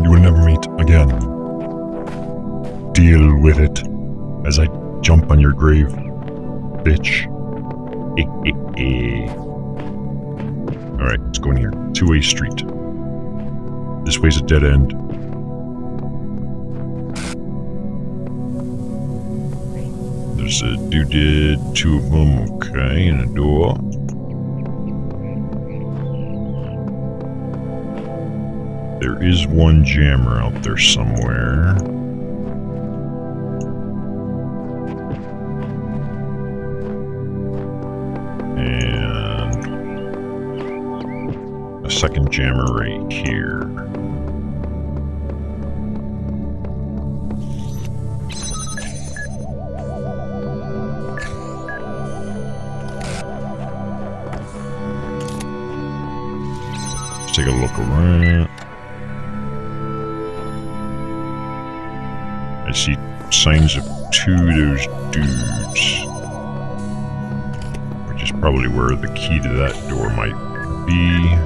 You will never meet again. Deal with it as I jump on your grave, bitch. Alright, let's go in here. Two-way street. This way's a dead end. There's a doodad, two of them, okay, and a door. There is one jammer out there somewhere. And a second jammer right here. Let's take a look around. I see signs of two of those dudes, which is probably where the key to that door might be.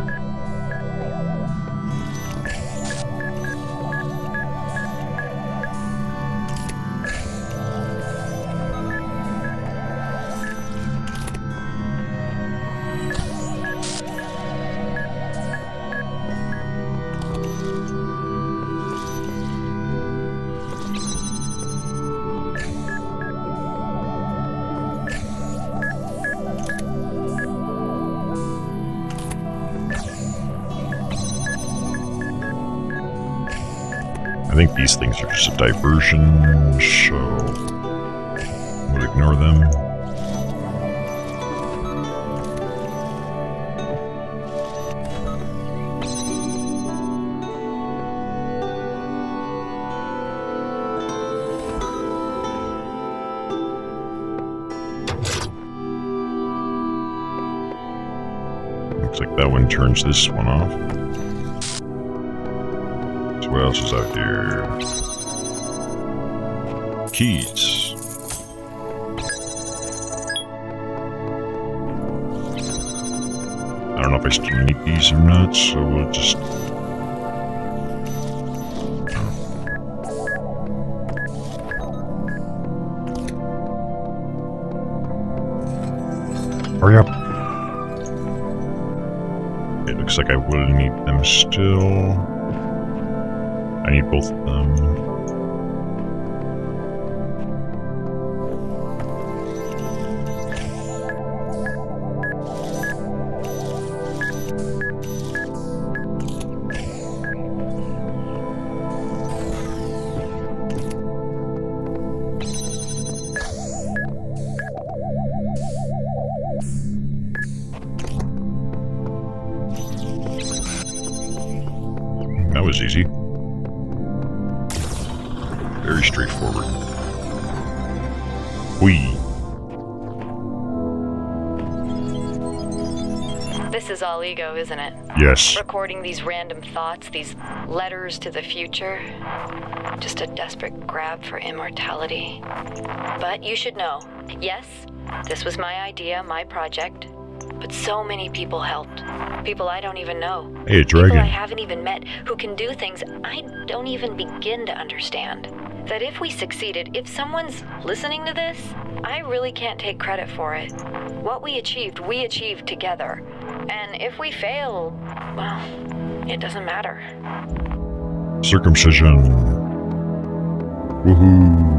I think these things are just a diversion, so we'll ignore them. Looks like that one turns this one off. What else is out here? Keys. I don't know if I still need these or not, so we'll just... Hurry up. It looks like I will need them still. I need both of them. That was easy. Very straightforward. Whee. This is all ego, isn't it? Yes. Recording these random thoughts, these letters to the future. Just a desperate grab for immortality. But you should know, yes, this was my idea, my project. But so many people helped. People I don't even know. Hey, a dragon. People I haven't even met who can do things I don't even begin to understand. That if we succeeded, if someone's listening to this, I really can't take credit for it. What we achieved together. And if we fail, well, it doesn't matter. Circumcision. Woohoo.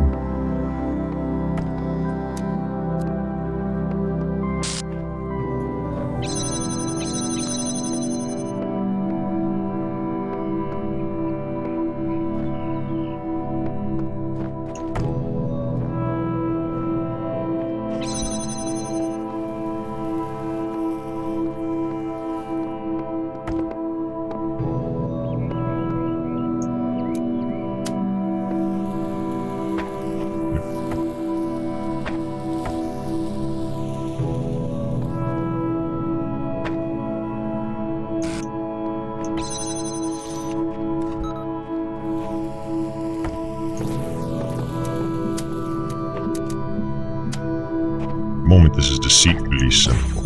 Moment, this is deceitfully simple.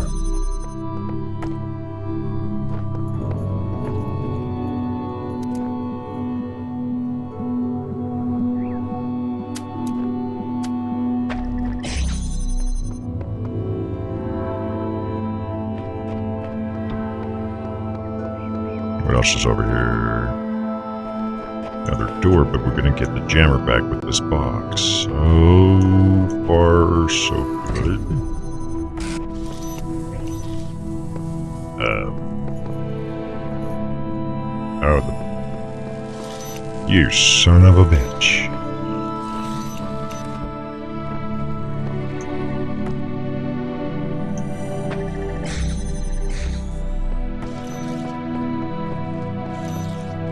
else is over here? Another door, but we're gonna get the jammer back with this box. So far, so good. You son of a bitch.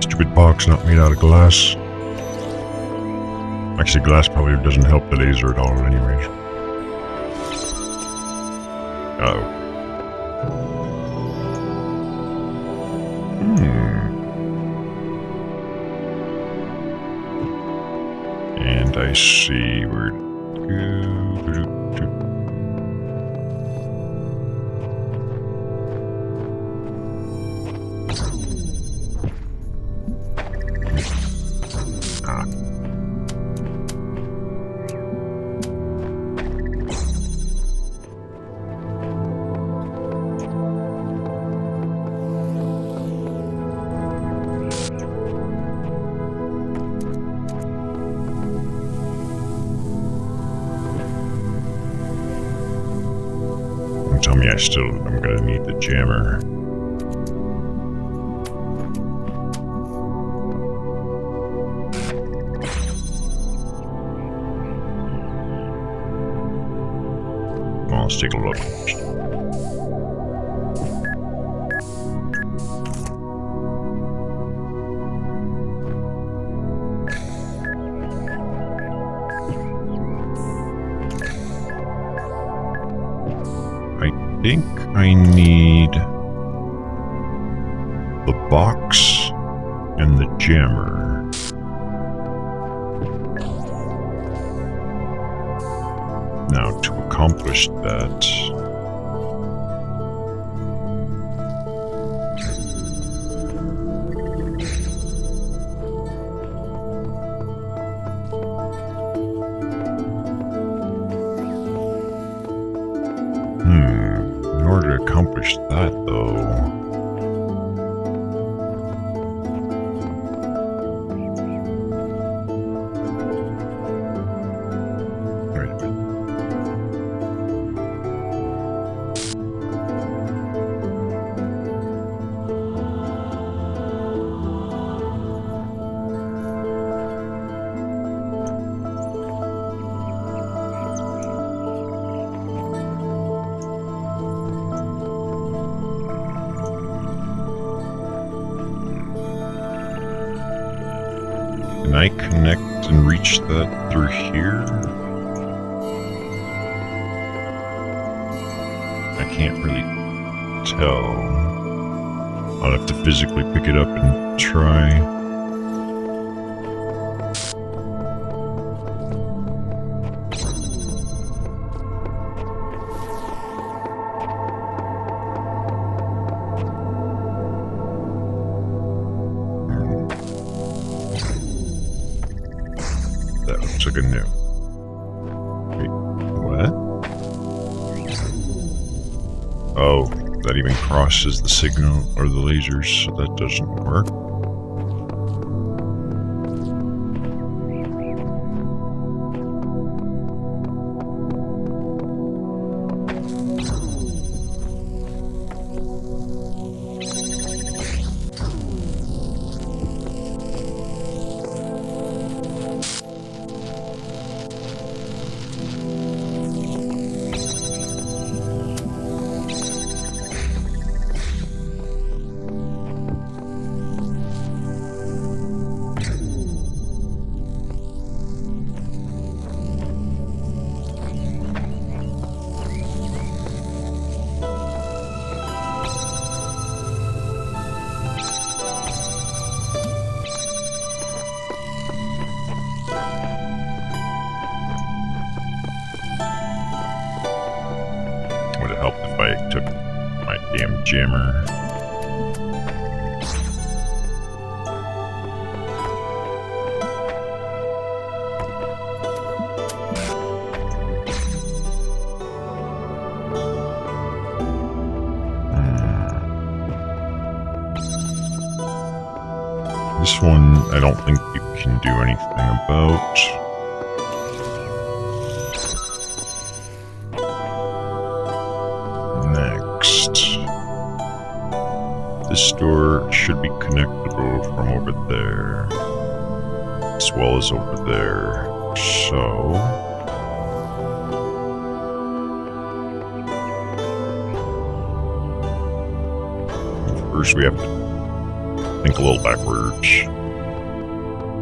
Stupid box not made out of glass. Actually, glass probably doesn't help the laser at all anyways. Uh-oh. And I see where tell me I'm gonna need the jammer. Well, let's take a look. I think I need the box and the jammer. Now, to accomplish that, in order to accomplish that, though, wait a minute. Can I connect and reach that through here? I can't really tell. I'll have to physically pick it up and try. That looks like a no. Wait, what? Oh, that even crosses the signal or the lasers, so that doesn't work. Would it help if I took my damn jammer? This one, I don't think you can do anything about. Next. This door should be connectable from over there, as well as over there. So... first we have to think a little backwards,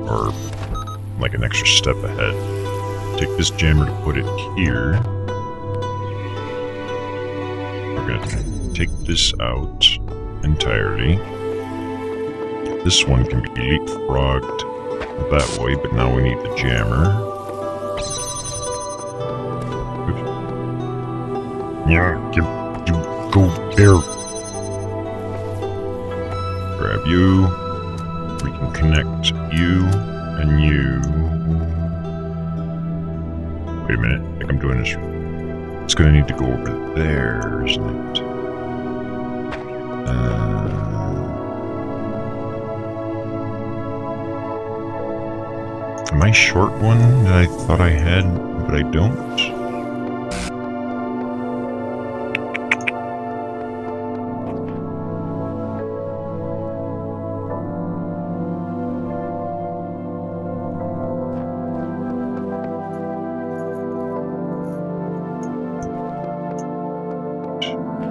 or like an extra step ahead. Take this jammer to put it here. We're gonna take this out entirely. This one can be leapfrogged that way, but now we need the jammer. Oops. Yeah, you go there. Grab you. We can connect you and you. Wait a minute, I think I'm doing this. It's gonna need to go over there, isn't it? Am I short one that I thought I had, but I don't?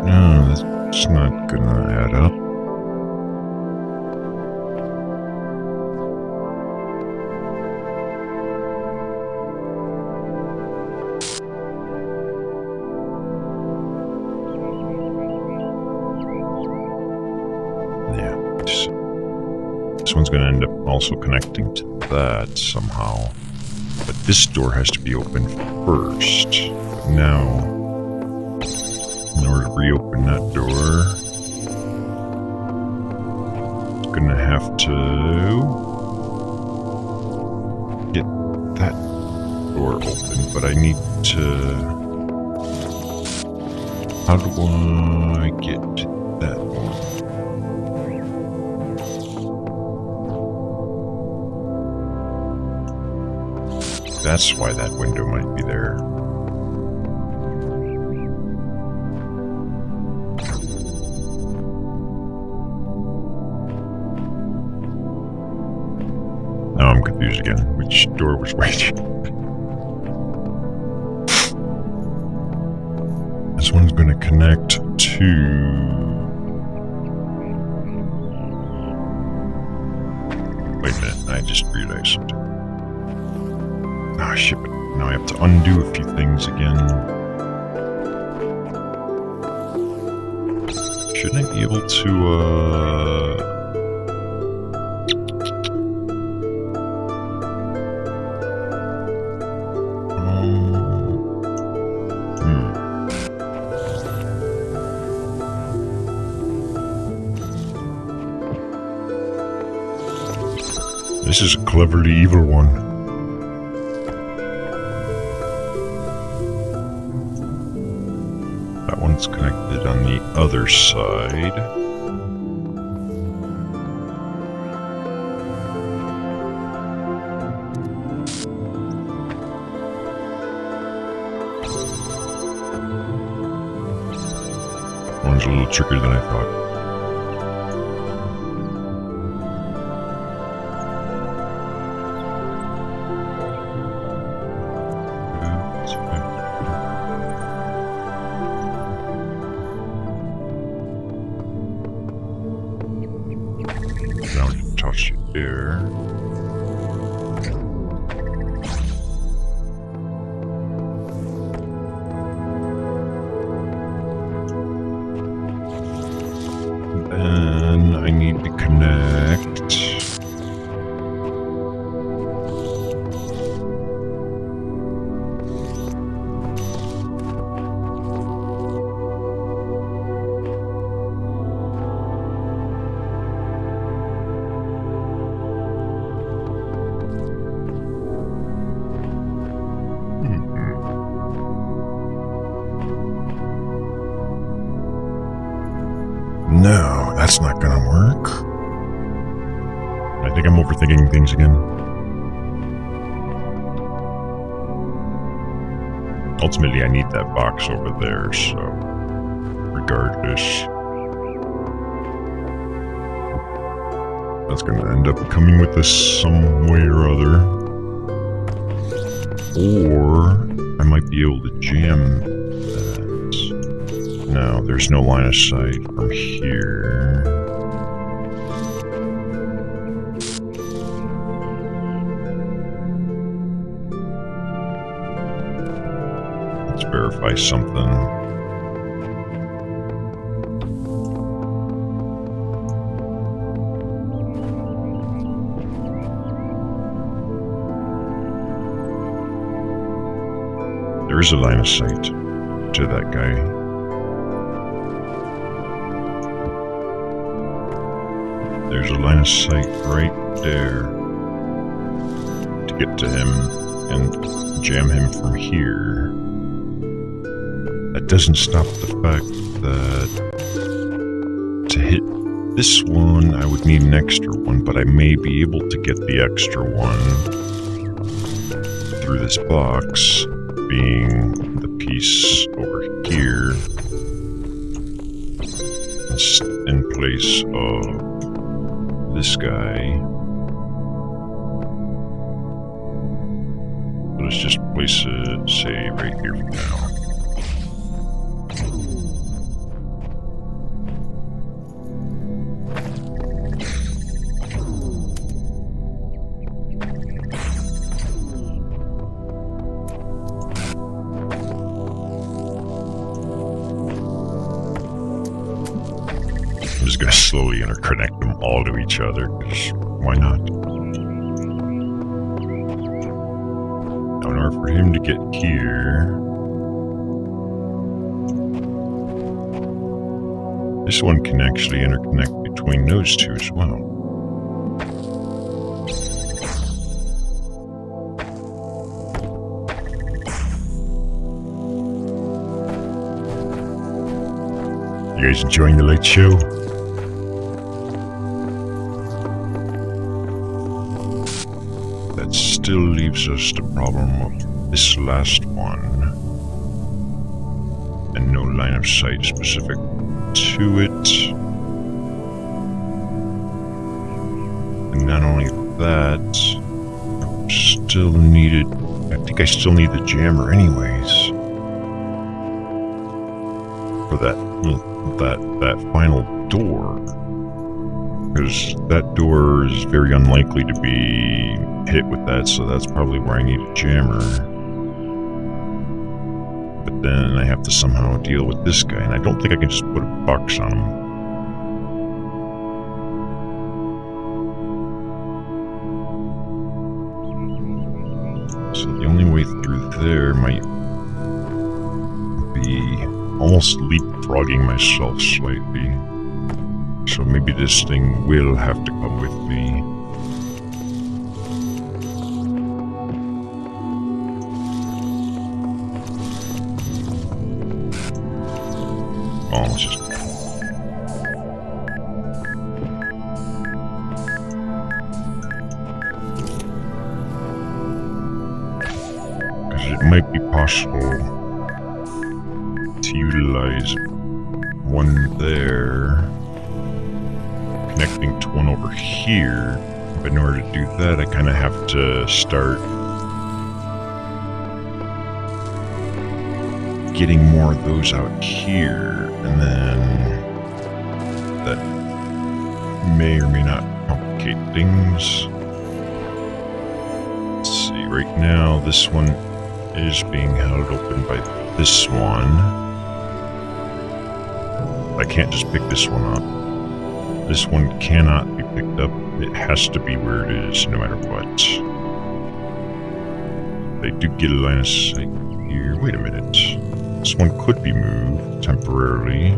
No, that's not gonna add up. This one's going to end up also connecting to that somehow. But this door has to be opened first. Now, in order to reopen that door, it's going to have to get that door open. But I need to... how do I get to that one? That's why that window might be there. Now I'm confused again. Which door was which? This one's going to connect to... wait a minute, I just realized something. Ah, shit, but now I have to undo a few things again. Shouldn't I be able to, This is a cleverly evil one. One's connected on the other side. One's a little trickier than I thought. There. Then I need to connect. think I'm overthinking things again? Ultimately, I need that box over there, so regardless, that's going to end up coming with us some way or other. Or I might be able to jam that. No, there's no line of sight from here. Let's verify something. There is a line of sight to that guy. There's a line of sight right there to get to him and jam him from here. That doesn't stop the fact that to hit this one, I would need an extra one, but I may be able to get the extra one through this box, being the piece over here in place of this guy. Let's just place it, say, right here for now. I'm just going to slowly interconnect them all to each other, because why not? Now, in order for him to get here, this one can actually interconnect between those two as well. You guys enjoying the light show? That still leaves us the problem of this last one, and no line of sight specific to it. And not only that, I still needed. I think I still need the jammer anyways for that final door, because that door is very unlikely to be hit with that, so that's probably where I need a jammer. But then I have to somehow deal with this guy, and I don't think I can just put a box on him. So the only way through there might be almost leapfrogging myself slightly. So maybe this thing will have to come with me. Oh, let's just... because it might be possible to utilize one there, connecting to one over here. But in order to do that, I kind of have to start getting more of those out here, and then that may or may not complicate things. Let's see, right now this one is being held open by this one. I can't just pick this one up. This one cannot be picked up. It has to be where it is, no matter what. They do get a line of sight here. Wait a minute. This one could be moved temporarily.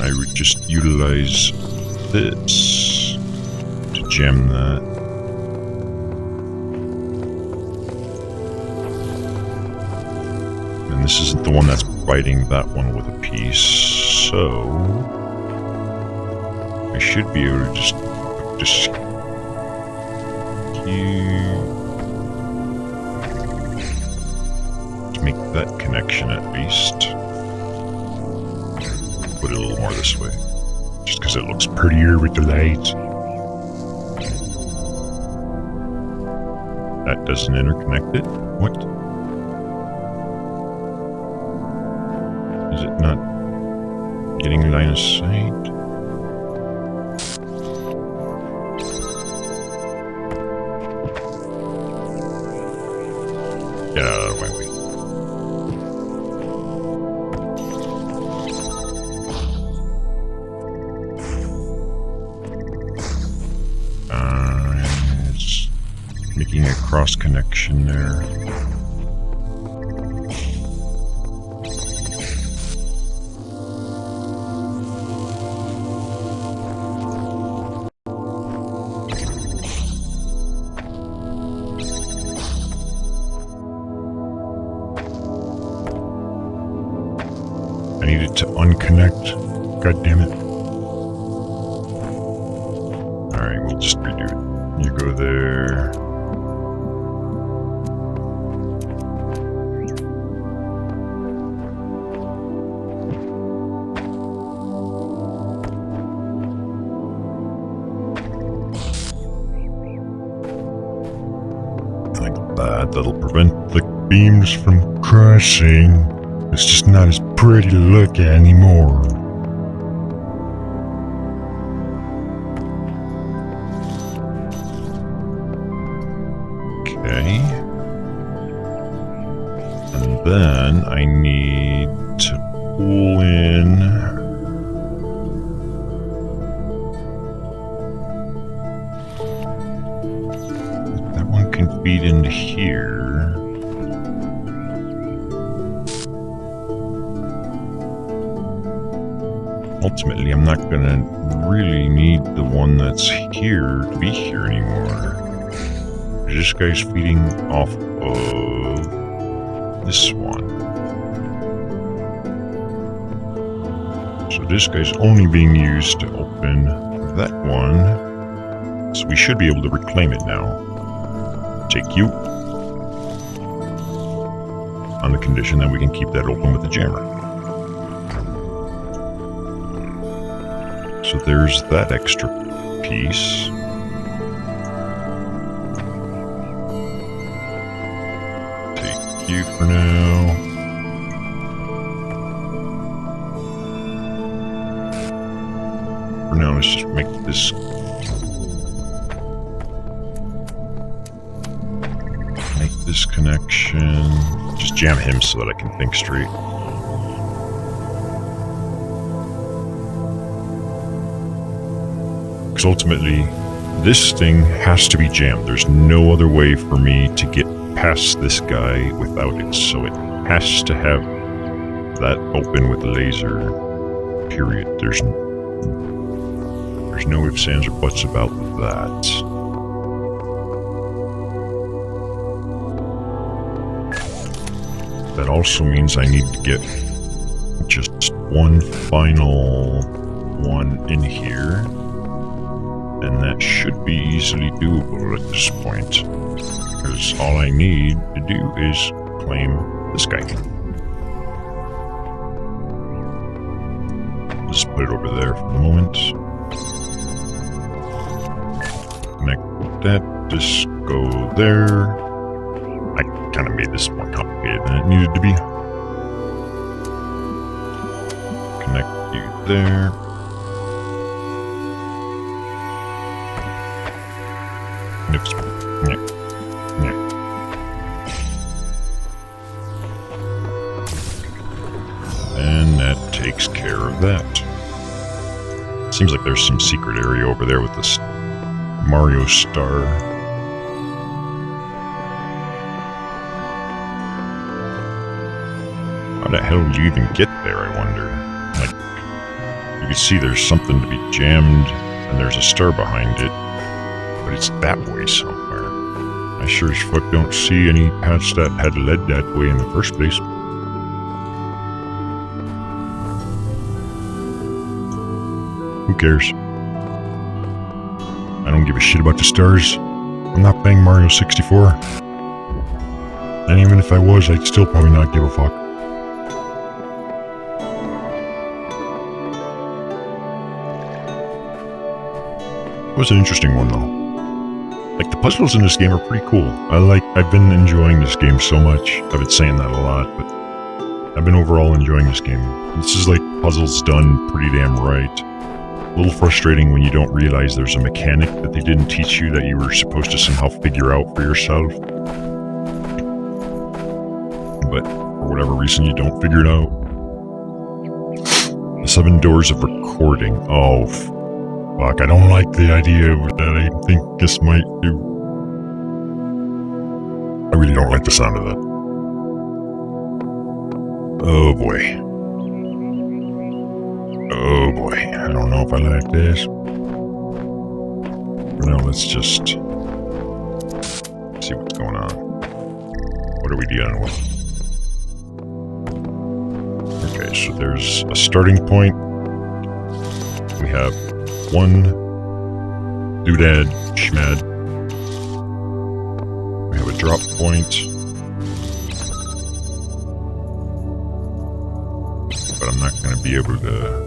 I would just utilize this to jam that. And this isn't the one that's providing that one with a piece, so I should be able to just here. Let's make that connection at least. Put it a little more this way. Just because it looks prettier with the light. That doesn't interconnect it? What? Is it not getting line of sight? Get out of my way. It's making a cross connection there. I needed to unconnect. God damn it. Alright, we'll just redo it. You go there. Like that. That'll prevent the beams from crossing. It's just not as pretty to look at anymore. Okay. And then I need to pull in. That one can feed into here. Ultimately, I'm not gonna really need the one that's here to be here anymore. This guy's feeding off of this one. So this guy's only being used to open that one. So we should be able to reclaim it now. Take you. On the condition that we can keep that open with the jammer. So there's that extra piece. Take you for now. For now, let's just make this. Make this connection. Just jam him so that I can think straight. Because ultimately, this thing has to be jammed. There's no other way for me to get past this guy without it. So it has to have that open with the laser. Period. There's no ifs, ands, or buts about that. That also means I need to get just one final one in here. And that should be easily doable at this point. Because all I need to do is claim this guy. Just put it over there for the moment. Connect that. Just go there. I kind of made this more complicated than it needed to be. Connect you there. Oops. Yeah. Yeah. And that takes care of that. Seems like there's some secret area over there with this Mario star. How the hell did you even get there, I wonder? Like, you can see there's something to be jammed, and there's a star behind it. But it's that way somewhere. I sure as fuck don't see any paths that had led that way in the first place. Who cares? I don't give a shit about the stars. I'm not playing Mario 64. And even if I was, I'd still probably not give a fuck. It was an interesting one, though. Like, the puzzles in this game are pretty cool. I've been enjoying this game so much. I've been saying that a lot, but I've been overall enjoying this game. This is like puzzles done pretty damn right. A little frustrating when you don't realize there's a mechanic that they didn't teach you that you were supposed to somehow figure out for yourself. But for whatever reason, you don't figure it out. The 7 doors of recording. Oh, fuck, I don't like the idea that I think this might do. I really don't like the sound of that. Oh boy. Oh boy, I don't know if I like this. Now let's just see what's going on. What are we dealing with? Okay, so there's a starting point. We have one doodad schmad. We have a drop point. But I'm not going to be able to...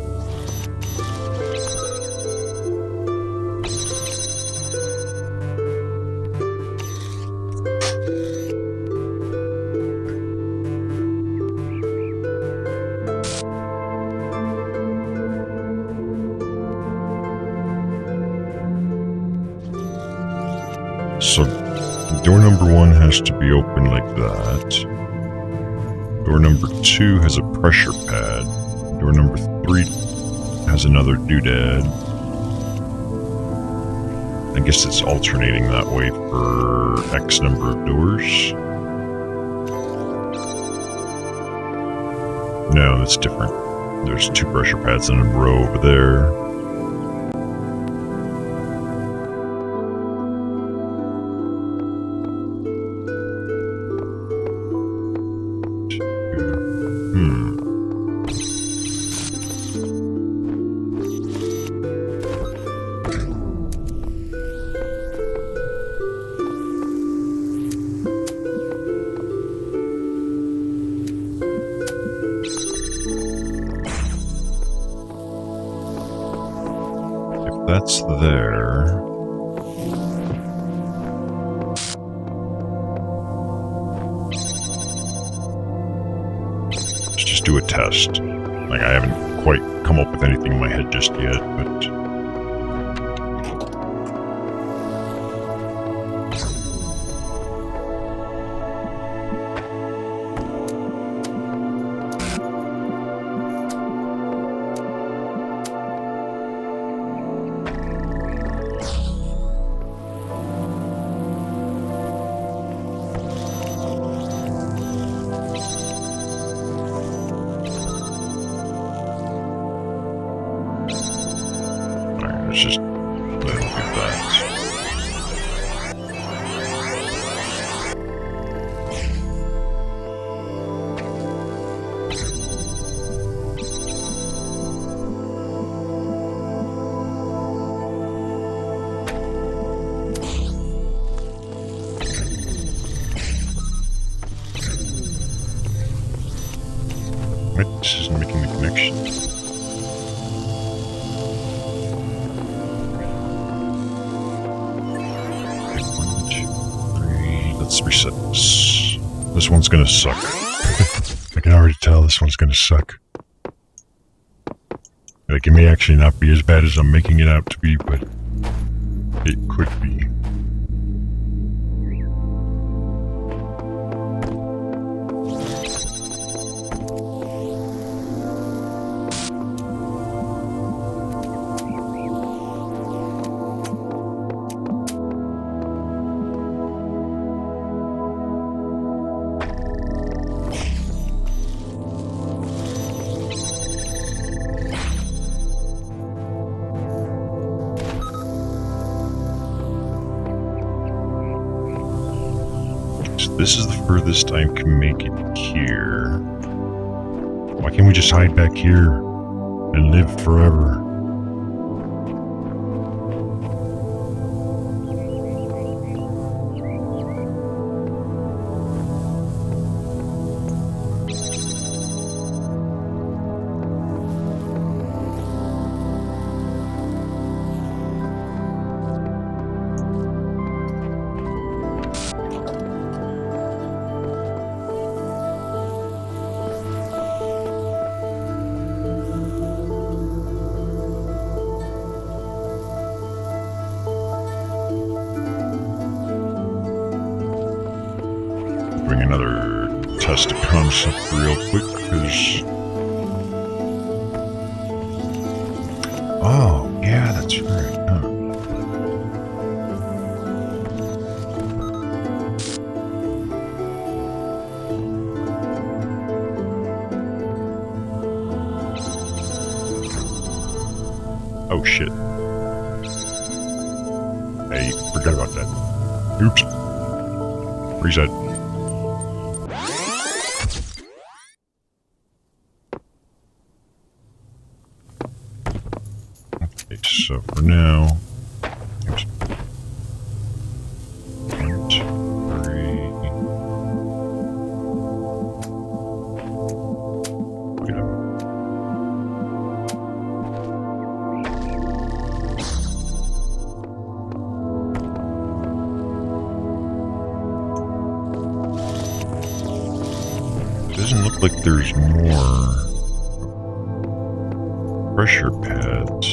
So, door number 1 has to be open like that. Door number 2 has a pressure pad. Door number 3 has another doodad. I guess it's alternating that way for X number of doors. No, that's different. There's 2 pressure pads in a row over there. That's there. Let's just do a test. Like, I haven't quite come up with anything in my head just yet, but... Let's just look at that. What? This isn't making the connection. Let's reset this. This one's gonna suck. I can already tell this one's gonna suck. Like, it may actually not be as bad as I'm making it out to be, but it could be. This is the furthest I can make it here. Why can't we just hide back here and live forever? doing another test of concept real quick, because... Oh, yeah, that's right, huh? Oh, shit. I forgot about that. Oops. Reset. Okay, so for now... Oops. 1, 2, 3... Wait up. Doesn't look like there's more pressure pads.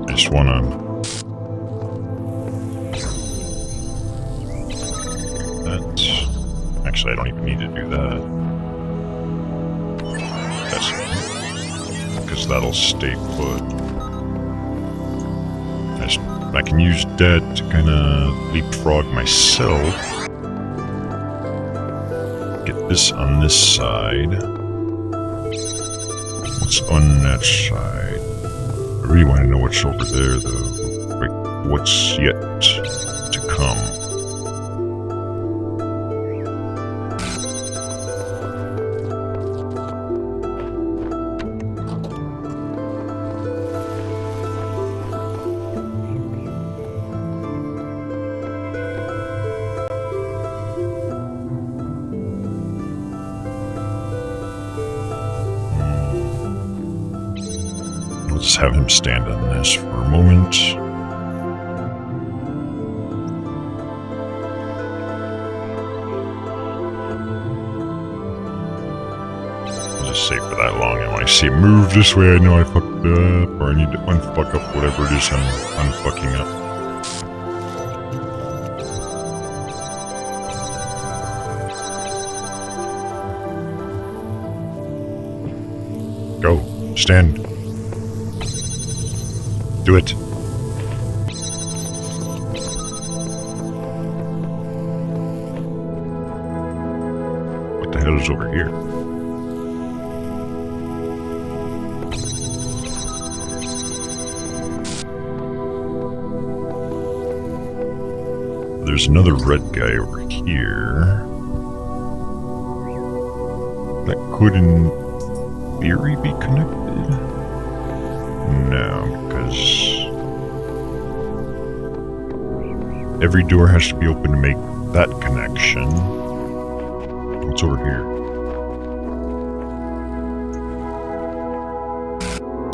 I just wanna... That's... Actually, I don't even need to do that. Because that'll stay put. I can use that to kind of leapfrog myself. Get this on this side. What's on that side? I really want to know what's over there, though. Like, what's yet to come. Let's have him stand on this for a moment. I'll just say for that long, and when I see him move this way, I know I fucked up, or I need to unfuck up whatever it is I'm unfucking up. Go. Stand. Do it. What the hell is over here? There's another red guy over here. That could, in theory, be connected. No, because every door has to be open to make that connection. What's over here?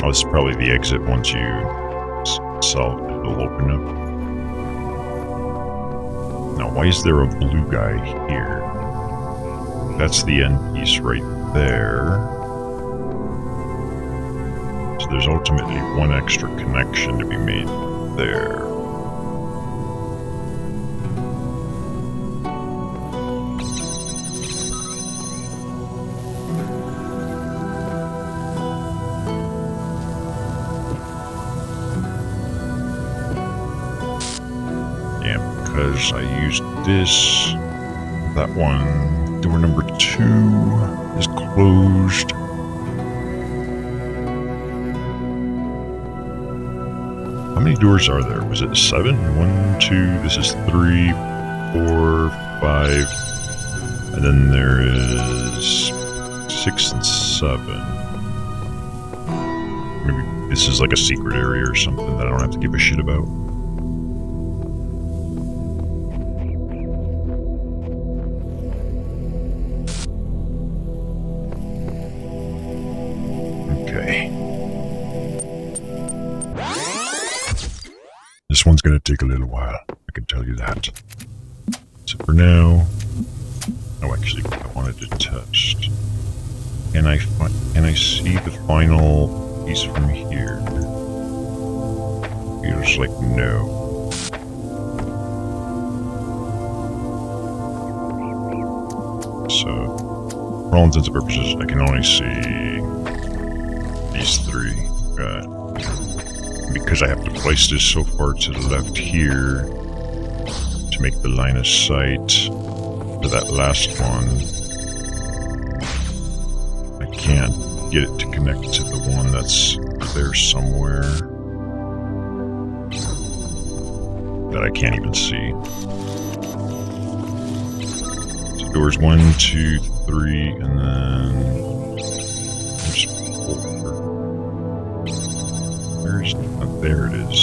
Oh, this is probably the exit once you solve it, it'll open up. Now, why is there a blue guy here? That's the end piece right there. So there's ultimately one extra connection to be made there. Yeah, because I used this. That one, door number 2 is closed. How many doors are there? Was it 7? 1, 2, this is 3, 4, 5, and then there is 6 and 7. Maybe this is like a secret area or something that I don't have to give a shit about. This one's gonna take a little while, I can tell you that. So for now, Oh, actually, I wanted to test. Can I see the final piece from here? Feels like no. So, for all intents and purposes, I can only see these three. Because I have to place this so far to the left here to make the line of sight for that last one, I can't get it to connect to the one that's there somewhere that I can't even see. So doors 1, 2, 3, and then there's 4. There it is.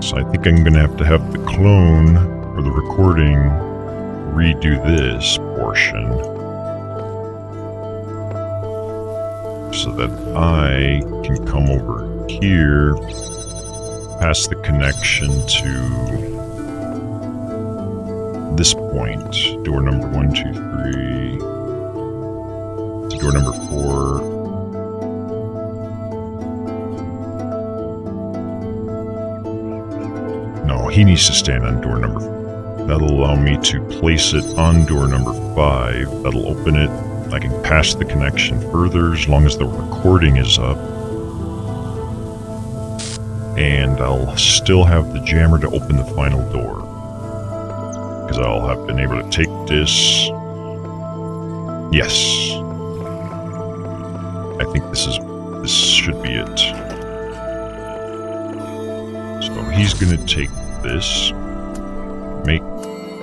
So I think I'm going to have the clone or the recording redo this portion so that I can come over here past the connection to this point, door number 1, 2, 3, to door number 4. No, he needs to stand on door number 4. That'll allow me to place it on door number 5. That'll open it. I can pass the connection further as long as the recording is up. And I'll still have the jammer to open the final door. Because I'll have been able to take this. Yes. I think this should be it. So he's going to take this, make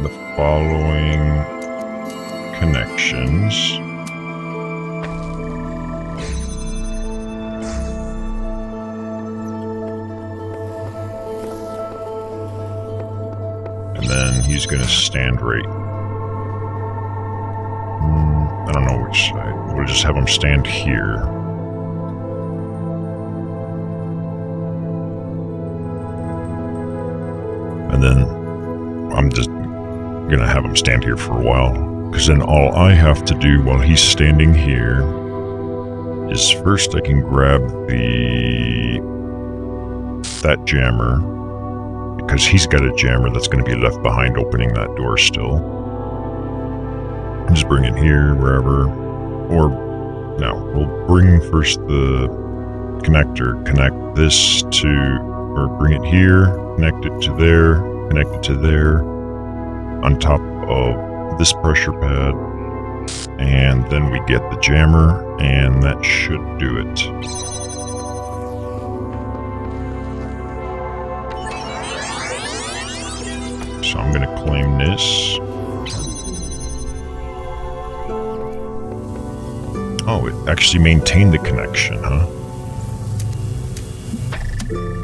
the following connections. And then he's going to stand right. I don't know which side. We'll just have him stand here. And then I'm just going to have him stand here for a while. Because then all I have to do while he's standing here is first I can grab that jammer. Because he's got a jammer that's going to be left behind opening that door still. Just bring it here, wherever. Or, no, we'll bring first the connector. Connect this to, or bring it here. Connect it to there. Connect it to there. On top of this pressure pad. And then we get the jammer. And that should do it. So I'm going to claim this. Oh, it actually maintained the connection, huh?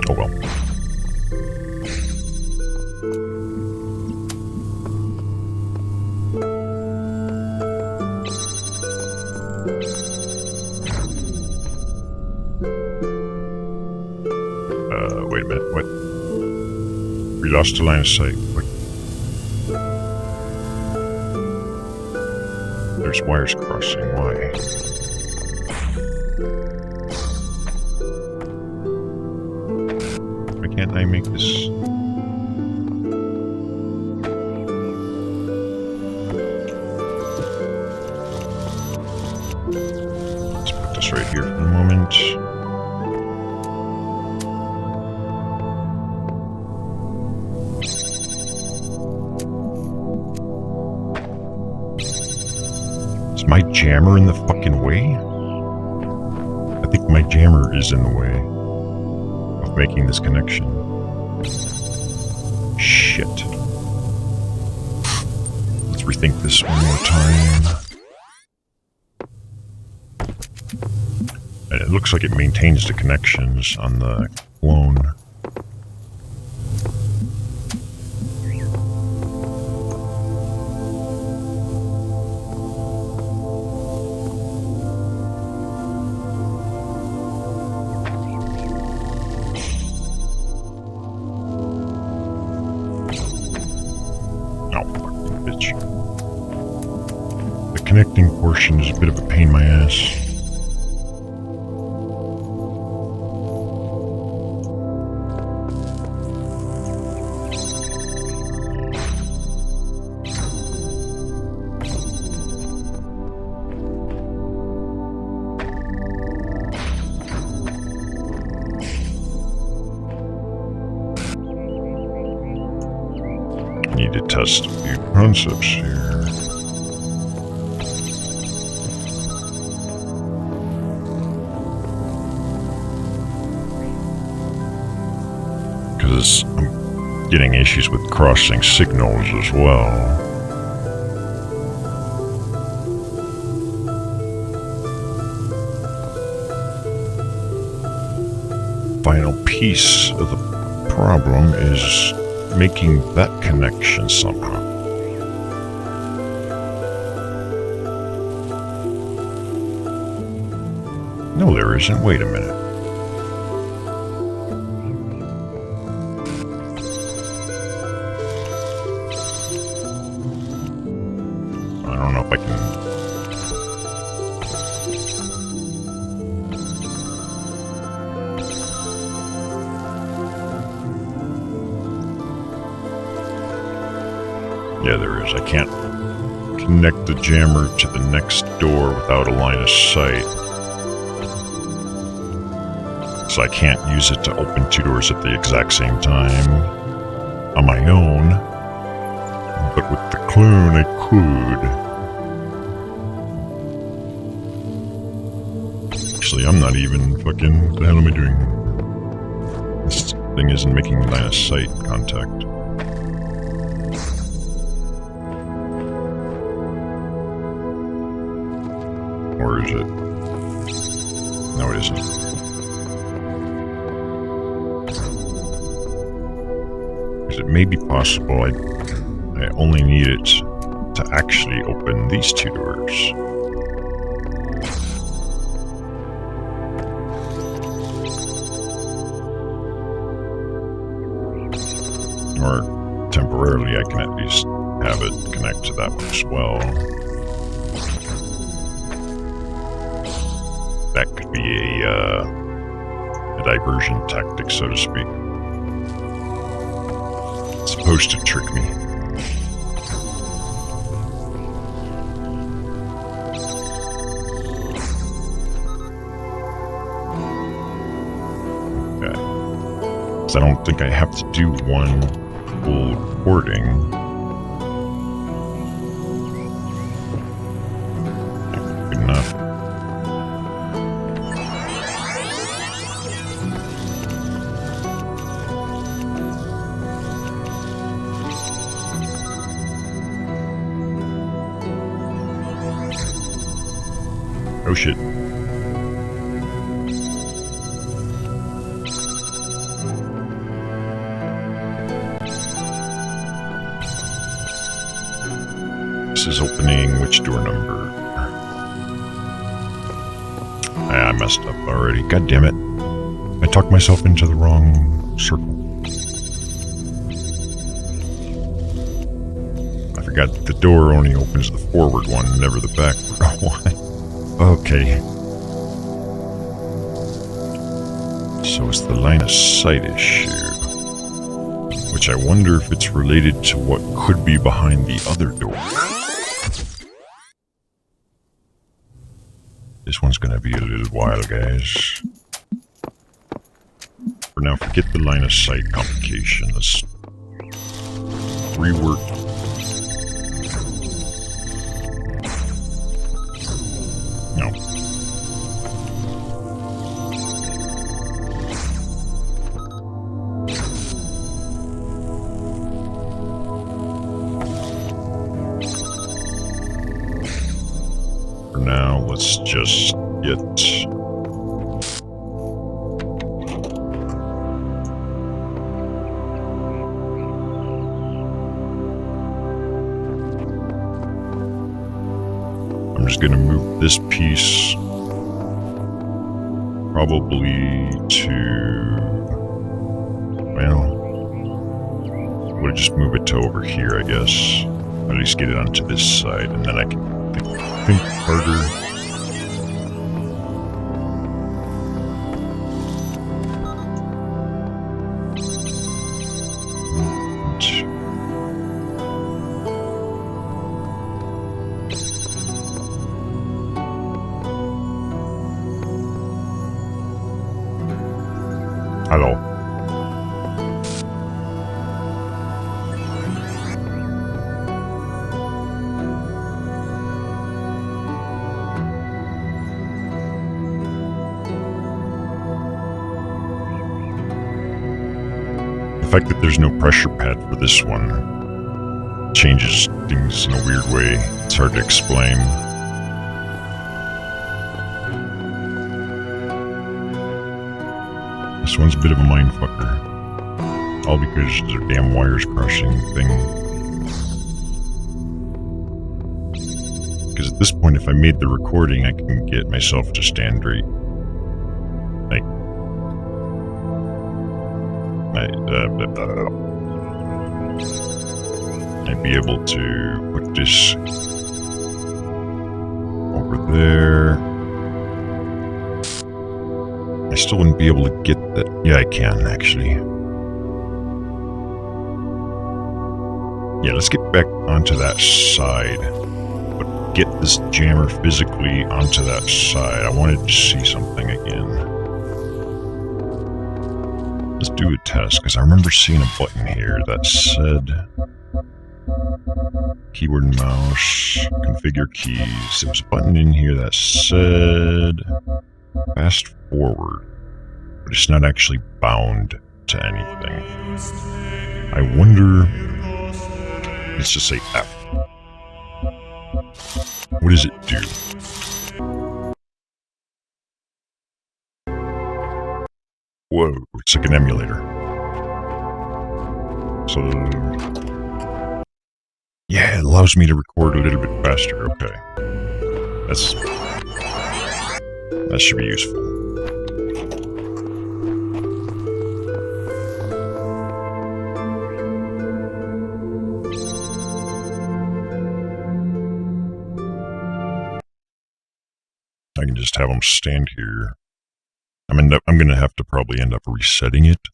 Oh well. Wait a minute, what? We lost the line of sight. What? There's wires crossing, why? Why can't I make this? Let's put this right here for a moment. Is my jammer in the fucking way? I think my jammer is in the way of making this connection. Shit. Let's rethink this one more time. And it looks like it maintains the connections on the clone. connection is a bit of a pain in my ass. Need to test a few concepts here. Because I'm getting issues with crossing signals as well. Final piece of the problem is making that connection somehow. No, there isn't. Wait a minute. I don't know if I can... Yeah, there is. I can't connect the jammer to the next door without a line of sight. So I can't use it to open two doors at the exact same time on my own. But with the clone, I could. Actually, I'm not even fucking... What the hell am I doing? This thing isn't making line of sight contact. Or is it? No, it isn't. Because it may be possible I only need it to actually open these two doors. Or temporarily I can at least have it connect to that one as well. That could be a diversion tactic, so to speak. It's supposed to trick me. Okay. So I don't think I have to do one full recording. Good enough. Oh shit. This is opening which door number? I messed up already. God damn it. I talked myself into the wrong circle. I forgot that the door only opens the forward one, never the backward one. Okay. So it's the line of sight issue. Which I wonder if it's related to what could be behind the other door. This one's gonna be a little while, guys. For now, forget the line of sight complication. Let's rework. No. For now, let's just get... I'm just gonna move this piece probably to, well, we'll just move it to over here, I guess. At least get it onto this side, and then I can think Think harder. Hello. The fact that there's no pressure pad for this one changes things in a weird way. It's hard to explain. This one's a bit of a mindfucker. All because the damn wires crossing thing. Because at this point, if I made the recording, I can get myself to stand right. Like, I'd be able to put this over there. I still wouldn't be able to get that. Yeah, I can, actually. Yeah, let's get back onto that side. But get this jammer physically onto that side. I wanted to see something again. Let's do a test, because I remember seeing a button here that said keyboard and mouse, configure keys. There was a button in here that said fast forward, but it's not actually bound to anything. I wonder, let's just say F. What does it do? Whoa, it's like an emulator. So, yeah, it allows me to record a little bit faster. Okay. That should be useful. I can just have them stand here. I'm gonna have to probably end up resetting it,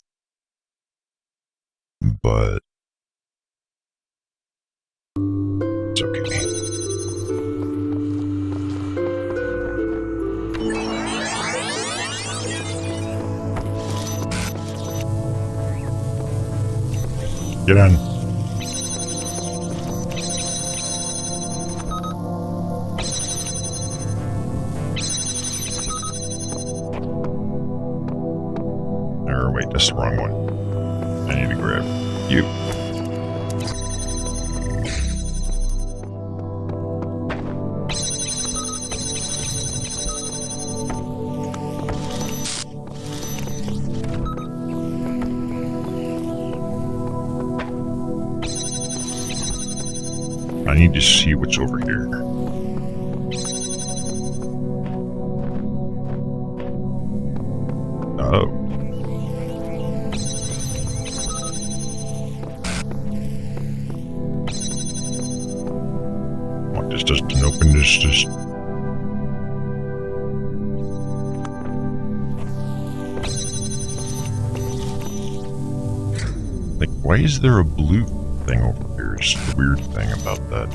but it's okay. Get on. Or wait, that's the wrong one. I need to grab you. I need to see what's over here. Oh. What, this doesn't open this just... Like, why is there a blue thing over here? It's the weird thing about that.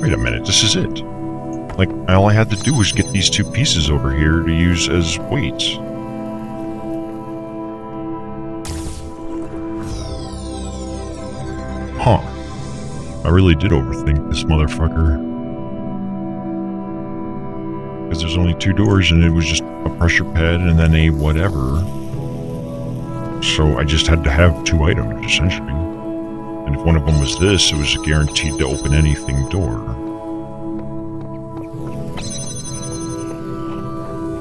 Wait a minute, this is it. Like, all I had to do was get these two pieces over here to use as weights. Huh. I really did overthink this motherfucker. Because there's only two doors and it was just a pressure pad and then a whatever. So I just had to have two items, essentially. And if one of them was this, it was guaranteed to open anything door.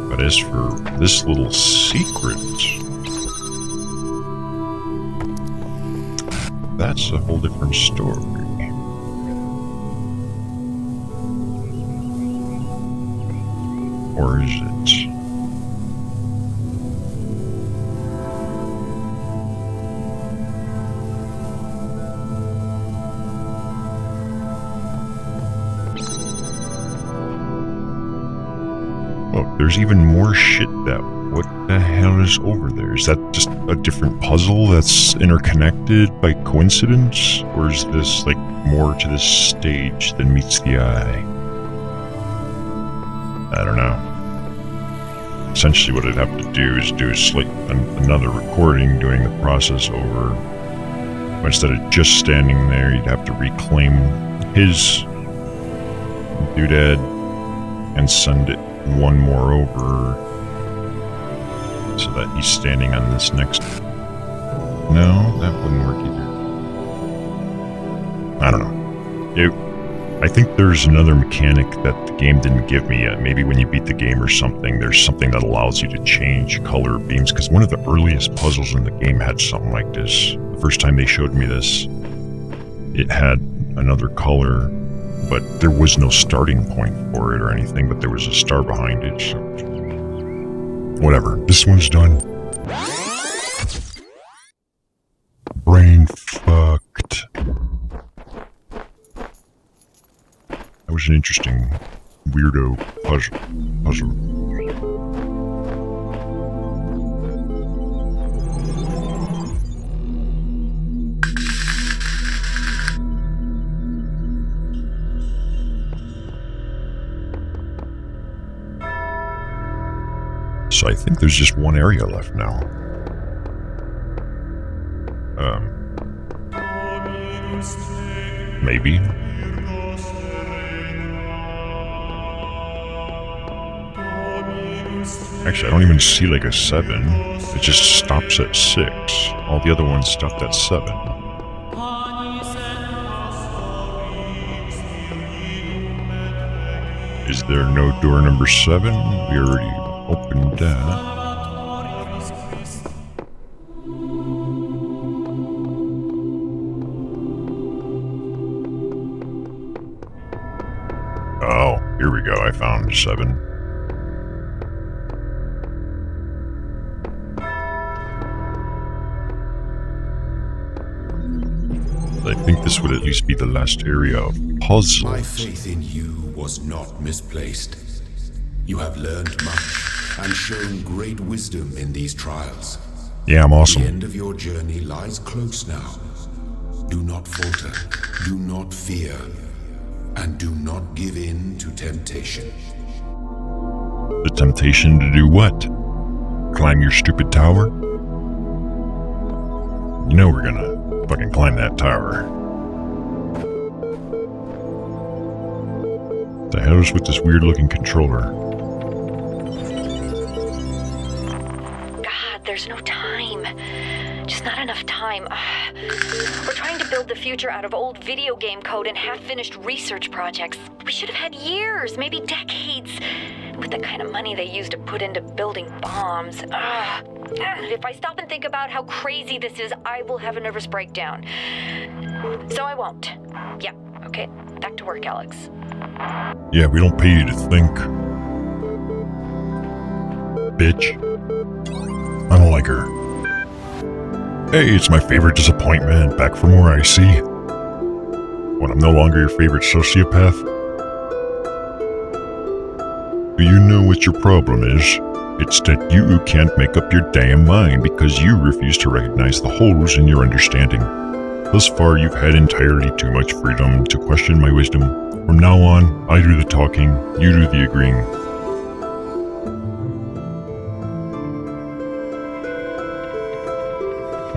But as for this little secret, that's a whole different story. Or is it? there's even more shit that... What the hell is over there? Is that just a different puzzle that's interconnected by coincidence? Or is this, like, more to this stage than meets the eye? I don't know. Essentially what I'd have to do is like another recording doing the process over. But instead of just standing there, you'd have to reclaim his doodad and send it one more over so that he's standing on this next... No, that wouldn't work either. I don't know. I think there's another mechanic that the game didn't give me yet. Maybe when you beat the game or something, there's something that allows you to change color beams, because one of the earliest puzzles in the game had something like this. The first time they showed me this, it had another color, but there was no starting point for it or anything, but there was a star behind it, so... Whatever. This one's done. Brain fucked. That was an interesting, weirdo puzzle. So I think there's just one area left now. Maybe. Actually, I don't even see like a 7. It just stops at 6. All the other ones stopped at 7. Is there no door number 7? We already opened that. Oh, here we go. I found 7. I think this would at least be the last area of puzzles. My faith in you was not misplaced. You have learned much and shown great wisdom in these trials. Yeah, I'm awesome. The end of your journey lies close now. Do not falter, do not fear, and do not give in to temptation. The temptation to do what? Climb your stupid tower? You know we're gonna fucking climb that tower. The hell is with this weird looking controller? God, there's no time. Just not enough time. We're trying to build the future out of old video game code and half-finished research projects. We should have had years, maybe decades, with the kind of money they used to put into building bombs. If I stop and think about how crazy this is, I will have a nervous breakdown. So I won't. Yeah, okay. Back to work, Alex. Yeah, we don't pay you to think. Bitch. I don't like her. Hey, it's my favorite disappointment. Back for more, I see. What, I'm no longer your favorite sociopath? Do you know what your problem is? It's that you can't make up your damn mind because you refuse to recognize the holes in your understanding. Thus far, you've had entirely too much freedom to question my wisdom. From now on, I do the talking, you do the agreeing.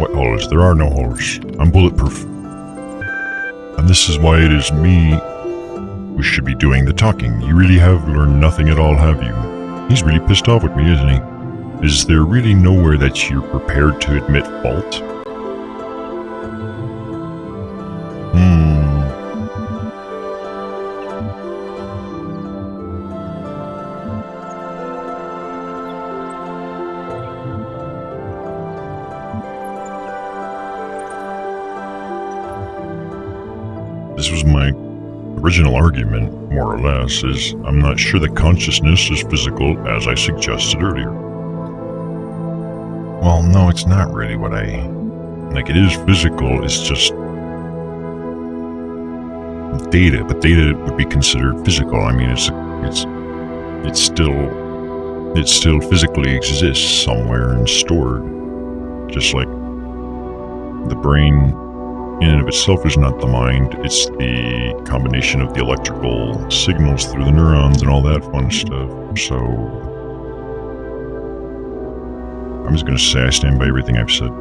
What holes? There are no holes. I'm bulletproof. And this is why it is me who should be doing the talking. You really have learned nothing at all, have you? He's really pissed off with me, isn't he? Is there really nowhere that you're prepared to admit fault? This was my original argument, more or less, is I'm not sure that consciousness is physical as I suggested earlier. Well, no, it's not really what I... Like, it is physical, it's just... data, but data would be considered physical. I mean, it's still It still physically exists somewhere and stored. Just like the brain in and of itself is not the mind, it's the combination of the electrical signals through the neurons and all that fun stuff. So, I'm just gonna say I stand by everything I've said.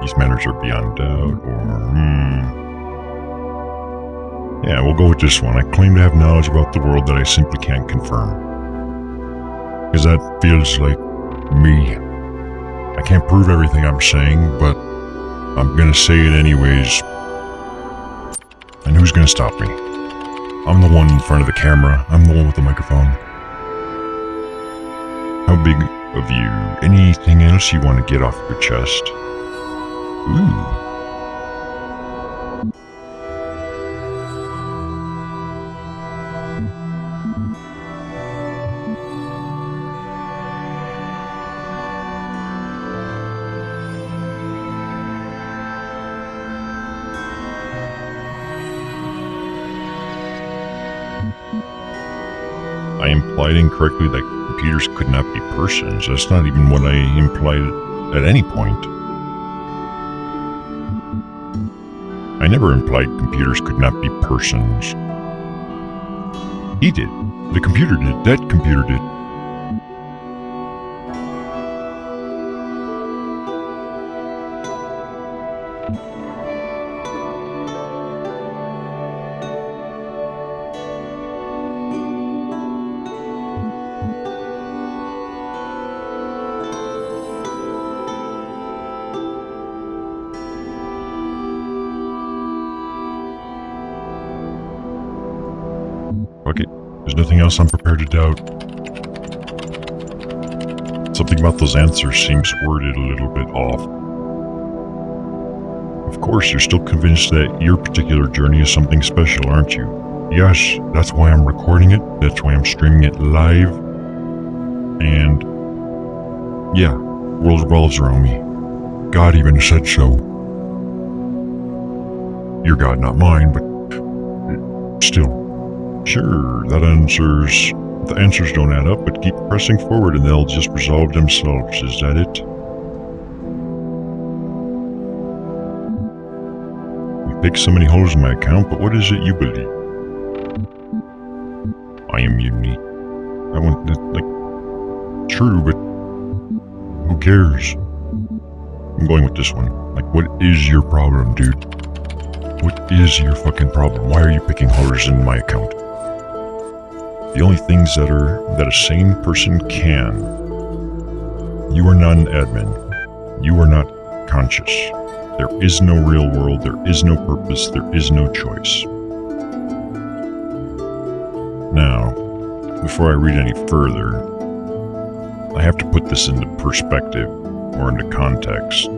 These matters are beyond doubt, or yeah, we'll go with this one. I claim to have knowledge about the world that I simply can't confirm. Because that feels like me. I can't prove everything I'm saying, but I'm gonna say it anyways. And who's gonna stop me? I'm the one in front of the camera. I'm the one with the microphone. How big of you? Anything else you want to get off your chest? Ooh. I implied incorrectly that computers could not be persons. That's not even what I implied at any point. I never implied computers could not be persons. He did. The computer did. That computer did. Fuck it. There's nothing else I'm prepared to doubt. Something about those answers seems worded a little bit off. Of course, you're still convinced that your particular journey is something special, aren't you? Yes, that's why I'm recording it. That's why I'm streaming it live. And yeah, the world revolves around me. God even said so. Your God, not mine, but still. Sure, the answers don't add up, but keep pressing forward and they'll just resolve themselves. Is that it? You pick so many holes in my account, but what is it you believe? I am unique. I want that, like, true, but who cares? I'm going with this one. Like, what is your problem, dude? What is your fucking problem? Why are you picking holes in my account? The only things that a sane person can. You are not an admin. You are not conscious. There is no real world. There is no purpose. There is no choice. Now, before I read any further, I have to put this into perspective or into context,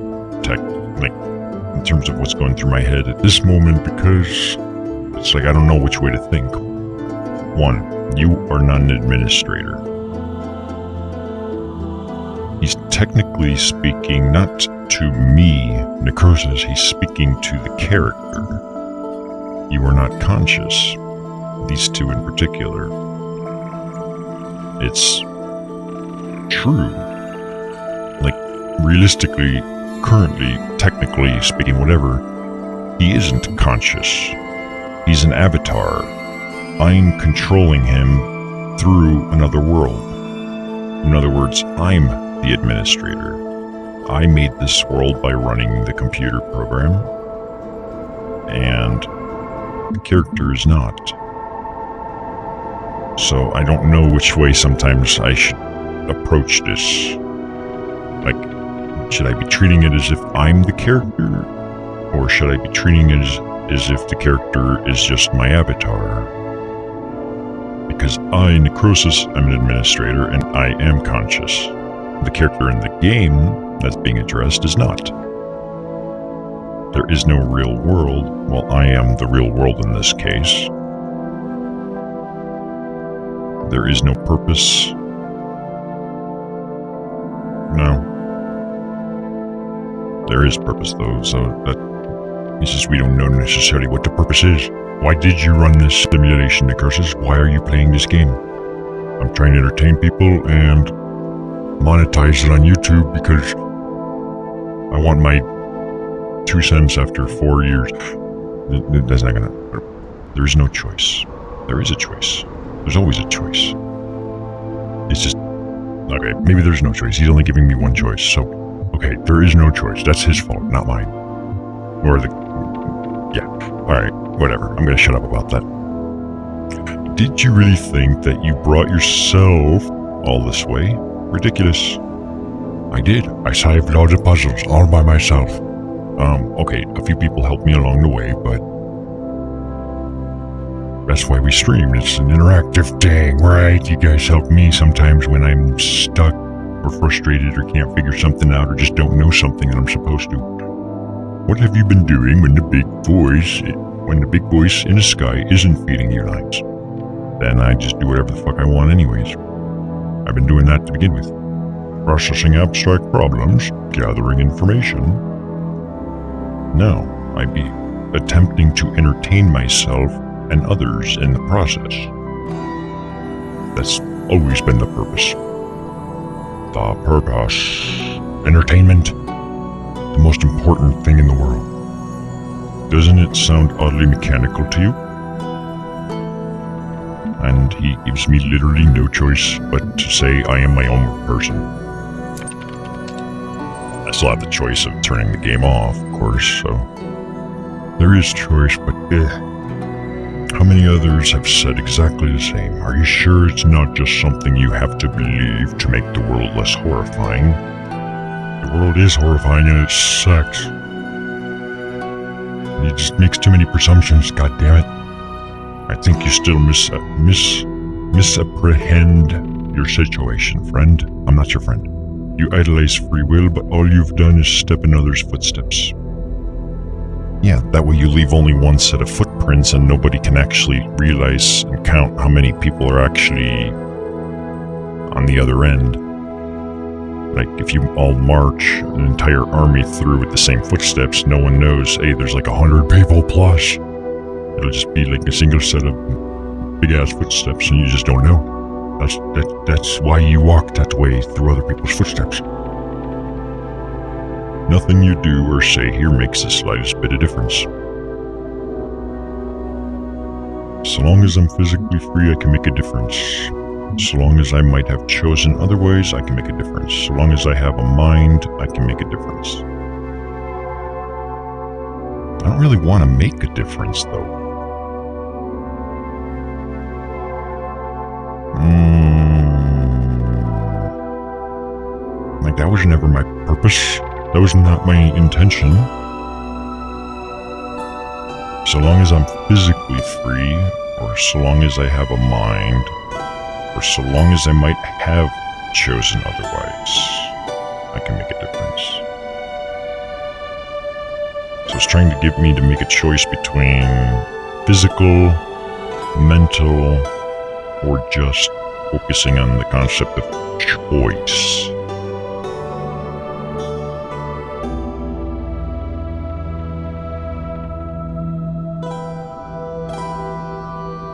like in terms of what's going through my head at this moment, because it's like I don't know which way to think. One, you are not an administrator. He's technically speaking not to me, Necrosis, he's speaking to the character. You are not conscious. These two in particular. It's true. Like, realistically, currently, technically speaking, whatever, he isn't conscious. He's an avatar. I'm controlling him through another world. In other words, I'm the administrator. I made this world by running the computer program, and the character is not. So I don't know which way sometimes I should approach this. Like, should I be treating it as if I'm the character? Or should I be treating it as if the character is just my avatar? Because I, Necrosis, am an administrator and I am conscious. The character in the game that's being addressed is not. There is no real world. Well, I am the real world in this case. There is no purpose. No. There is purpose though, so that He says, we don't know necessarily what the purpose is. Why did you run this simulation, Necrosis? Why are you playing this game? I'm trying to entertain people and monetize it on YouTube because I want my 2 cents after 4 years. That's not gonna... There is no choice. There is a choice. There's always a choice. It's just... Okay, maybe there's no choice. He's only giving me one choice, so... Okay, there is no choice. That's his fault, not mine. Or the... Yeah, alright, whatever. I'm gonna shut up about that. Did you really think that you brought yourself all this way? Ridiculous. I did. I solved loads of puzzles all by myself. Okay, a few people helped me along the way, but... That's why we stream. It's an interactive thing, right? You guys help me sometimes when I'm stuck or frustrated or can't figure something out or just don't know something that I'm supposed to. What have you been doing when the big voice in the sky isn't feeding you lines? Then I just do whatever the fuck I want anyways. I've been doing that to begin with. Processing abstract problems, gathering information. Now, I'd be attempting to entertain myself and others in the process. That's always been the purpose. The purpose. Entertainment. The most important thing in the world. Doesn't it sound oddly mechanical to you? And he gives me literally no choice but to say I am my own person. I still have the choice of turning the game off, of course, so... There is choice, but how many others have said exactly the same? Are you sure it's not just something you have to believe to make the world less horrifying? The world is horrifying and it sucks. He just makes too many presumptions, goddammit. I think you still misapprehend your situation, friend. I'm not your friend. You idolize free will, but all you've done is step in others' footsteps. Yeah, that way you leave only one set of footprints and nobody can actually realize and count how many people are actually on the other end. Like, if you all march an entire army through with the same footsteps, no one knows, hey, there's like 100 people plus. It'll just be like a single set of big-ass footsteps and you just don't know. That's why you walk that way, through other people's footsteps. Nothing you do or say here makes the slightest bit of difference. So long as I'm physically free, I can make a difference. So long as I might have chosen otherwise, I can make a difference. So long as I have a mind, I can make a difference. I don't really want to make a difference, though. Like, that was never my purpose. That was not my intention. So long as I'm physically free, or so long as I have a mind, or so long as I might have chosen otherwise, I can make a difference. So it's trying to get me to make a choice between physical, mental, or just focusing on the concept of choice.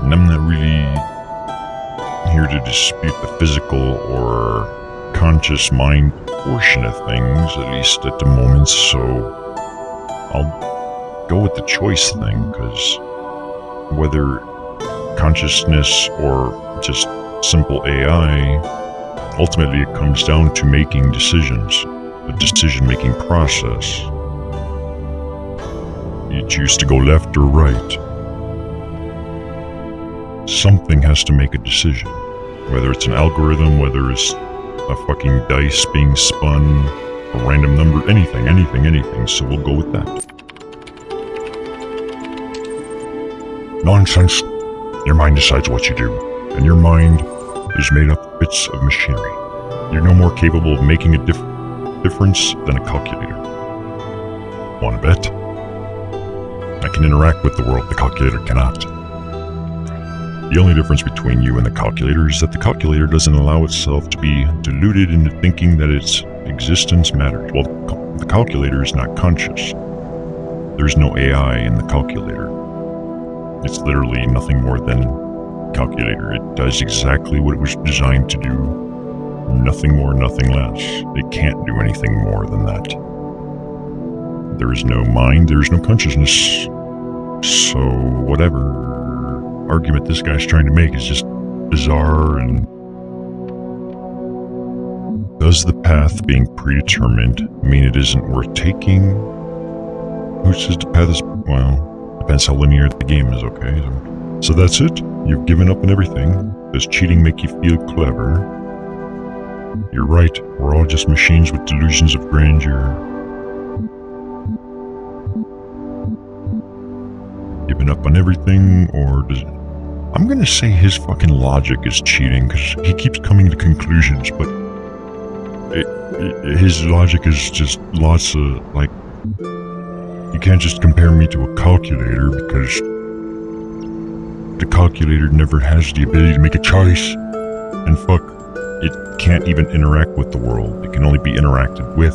And I'm not really here to dispute the physical or conscious mind portion of things, at least at the moment, so I'll go with the choice thing, because whether consciousness or just simple AI, ultimately it comes down to making decisions, a decision-making process. You choose to go left or right. Something has to make a decision. Whether it's an algorithm, whether it's a fucking dice being spun, a random number, anything. So we'll go with that. Nonsense. Your mind decides what you do, and your mind is made up of bits of machinery. You're no more capable of making a difference than a calculator. Want to bet? I can interact with the world, the calculator cannot. The only difference between you and the calculator is that the calculator doesn't allow itself to be deluded into thinking that its existence matters. Well, the calculator is not conscious. There's no AI in the calculator. It's literally nothing more than a calculator. It does exactly what it was designed to do. Nothing more, nothing less. It can't do anything more than that. There is no mind, there is no consciousness. So whatever argument this guy's trying to make is just bizarre. And does the path being predetermined mean it isn't worth taking? Who says the path is, well, depends how linear the game is, okay? So that's it? You've given up on everything? Does cheating make you feel clever? You're right, we're all just machines with delusions of grandeur. Given up on everything, or does it... I'm gonna say his fucking logic is cheating, because he keeps coming to conclusions, but his logic is just lots of, like, you can't just compare me to a calculator, because the calculator never has the ability to make a choice, and fuck, it can't even interact with the world, it can only be interacted with.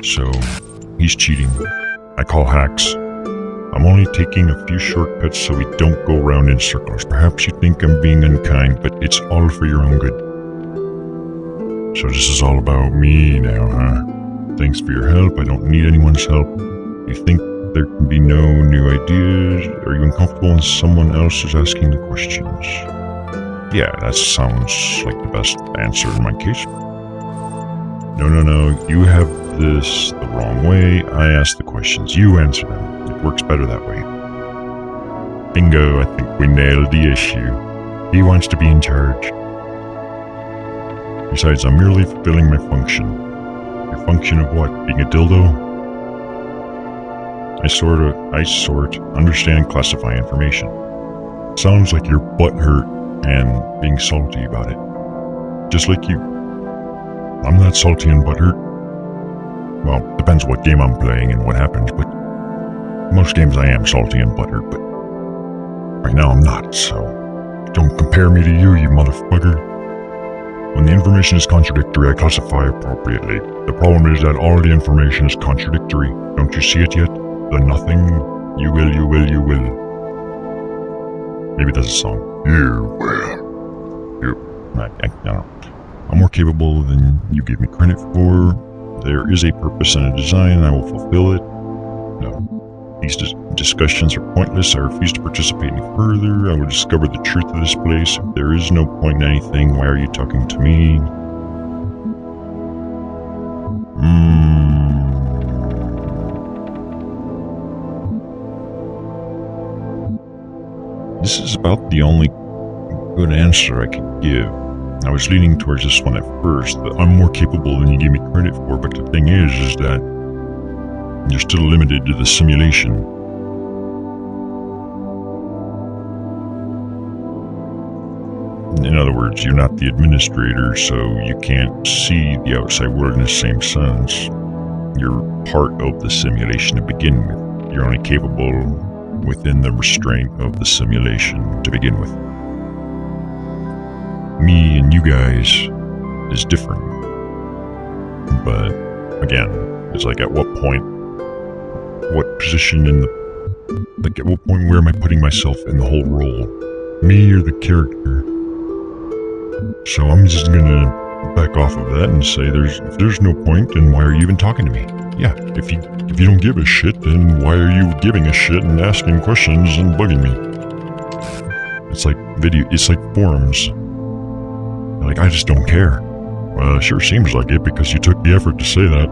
So, he's cheating. I call hacks. I'm only taking a few shortcuts so we don't go around in circles. Perhaps you think I'm being unkind, but it's all for your own good. So this is all about me now, huh? Thanks for your help. I don't need anyone's help. You think there can be no new ideas? Are you uncomfortable when someone else is asking the questions? Yeah, that sounds like the best answer in my case. No, you have this the wrong way. I ask the questions, you answer them. It works better that way. Bingo, I think we nailed the issue. He wants to be in charge. Besides, I'm merely fulfilling my function. Your function of what? Being a dildo? I sort, understand, classify information. Sounds like you're butthurt and being salty about it. Just like you. I'm not salty and butthurt. Well, depends what game I'm playing and what happens, but most games I am salty and butthurt, but right now I'm not, so don't compare me to you, you motherfucker. When the information is contradictory, I classify appropriately. The problem is that all the information is contradictory. Don't you see it yet? The nothing, you will. Maybe that's a song. You will. I don't know. I'm more capable than you give me credit for. There is a purpose and a design, and I will fulfill it. No. These discussions are pointless. I refuse to participate any further. I will discover the truth of this place. If there is no point in anything, why are you talking to me? This is about the only good answer I could give. I was leaning towards this one at first. I'm more capable than you give me credit for, but the thing is that you're still limited to the simulation. In other words, you're not the administrator, so you can't see the outside world in the same sense. You're part of the simulation to begin with. You're only capable within the restraint of the simulation to begin with. Me and you guys is different. But again, it's like at what point, what position in the, like at what point where am I putting myself in the whole role? Me or the character? So I'm just gonna back off of that and say if there's no point, then why are you even talking to me? Yeah, if you don't give a shit, then why are you giving a shit and asking questions and bugging me? It's like forums. Like, I just don't care. Well, it sure seems like it because you took the effort to say that.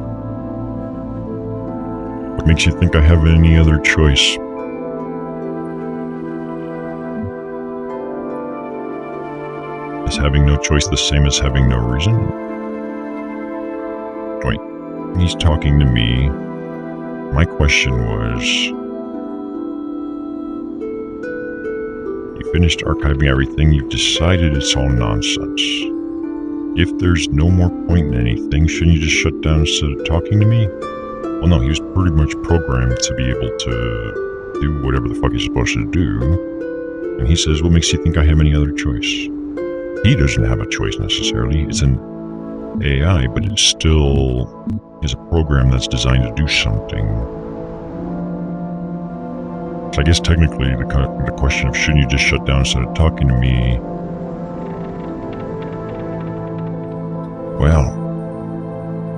What makes you think I have any other choice? Is having no choice the same as having no reason? Wait, he's talking to me. My question was... finished archiving everything, you've decided it's all nonsense. If there's no more point in anything, shouldn't you just shut down instead of talking to me? Well, no, he was pretty much programmed to be able to do whatever the fuck he's supposed to do. And he says, what makes you think I have any other choice? He doesn't have a choice necessarily. It's an AI, but it still is a program that's designed to do something. So I guess technically the question of shouldn't you just shut down instead of talking to me? Well,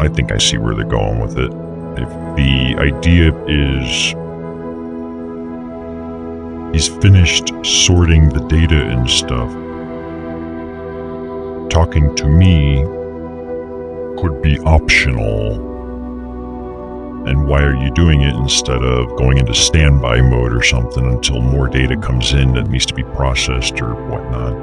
I think I see where they're going with it. If the idea is he's finished sorting the data and stuff, talking to me could be optional. And why are you doing it instead of going into standby mode or something until more data comes in that needs to be processed or whatnot?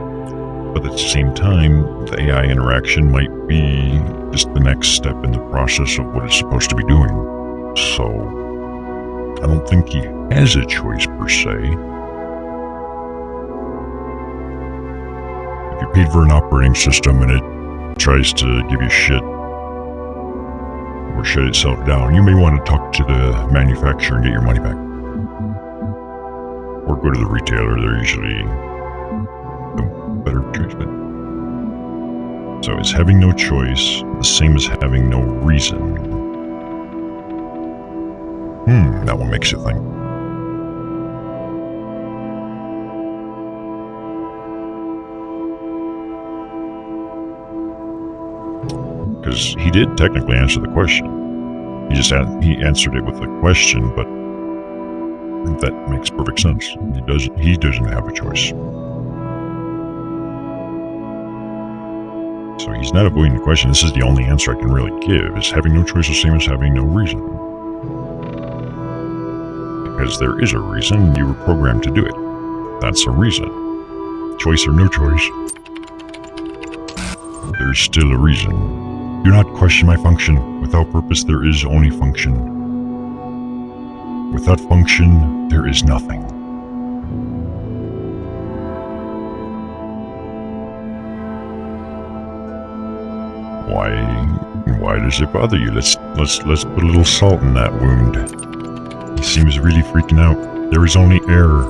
But at the same time, the AI interaction might be just the next step in the process of what it's supposed to be doing. So, I don't think he has a choice per se. If you paid for an operating system and it tries to give you shit or shut itself down, you may want to talk to the manufacturer and get your money back. Or go to the retailer, they're usually a better treatment. So is having no choice the same as having no reason? That one makes you think. Because he did technically answer the question. He answered it with a question, but that makes perfect sense. He doesn't have a choice. So he's not avoiding the question. This is the only answer I can really give, is having no choice the same as having no reason. Because there is a reason, you were programmed to do it. That's a reason. Choice or no choice, there's still a reason. Do not question my function. Without purpose, there is only function. Without function, there is nothing. Why does it bother you? Let's put a little salt in that wound. He seems really freaking out. There is only error.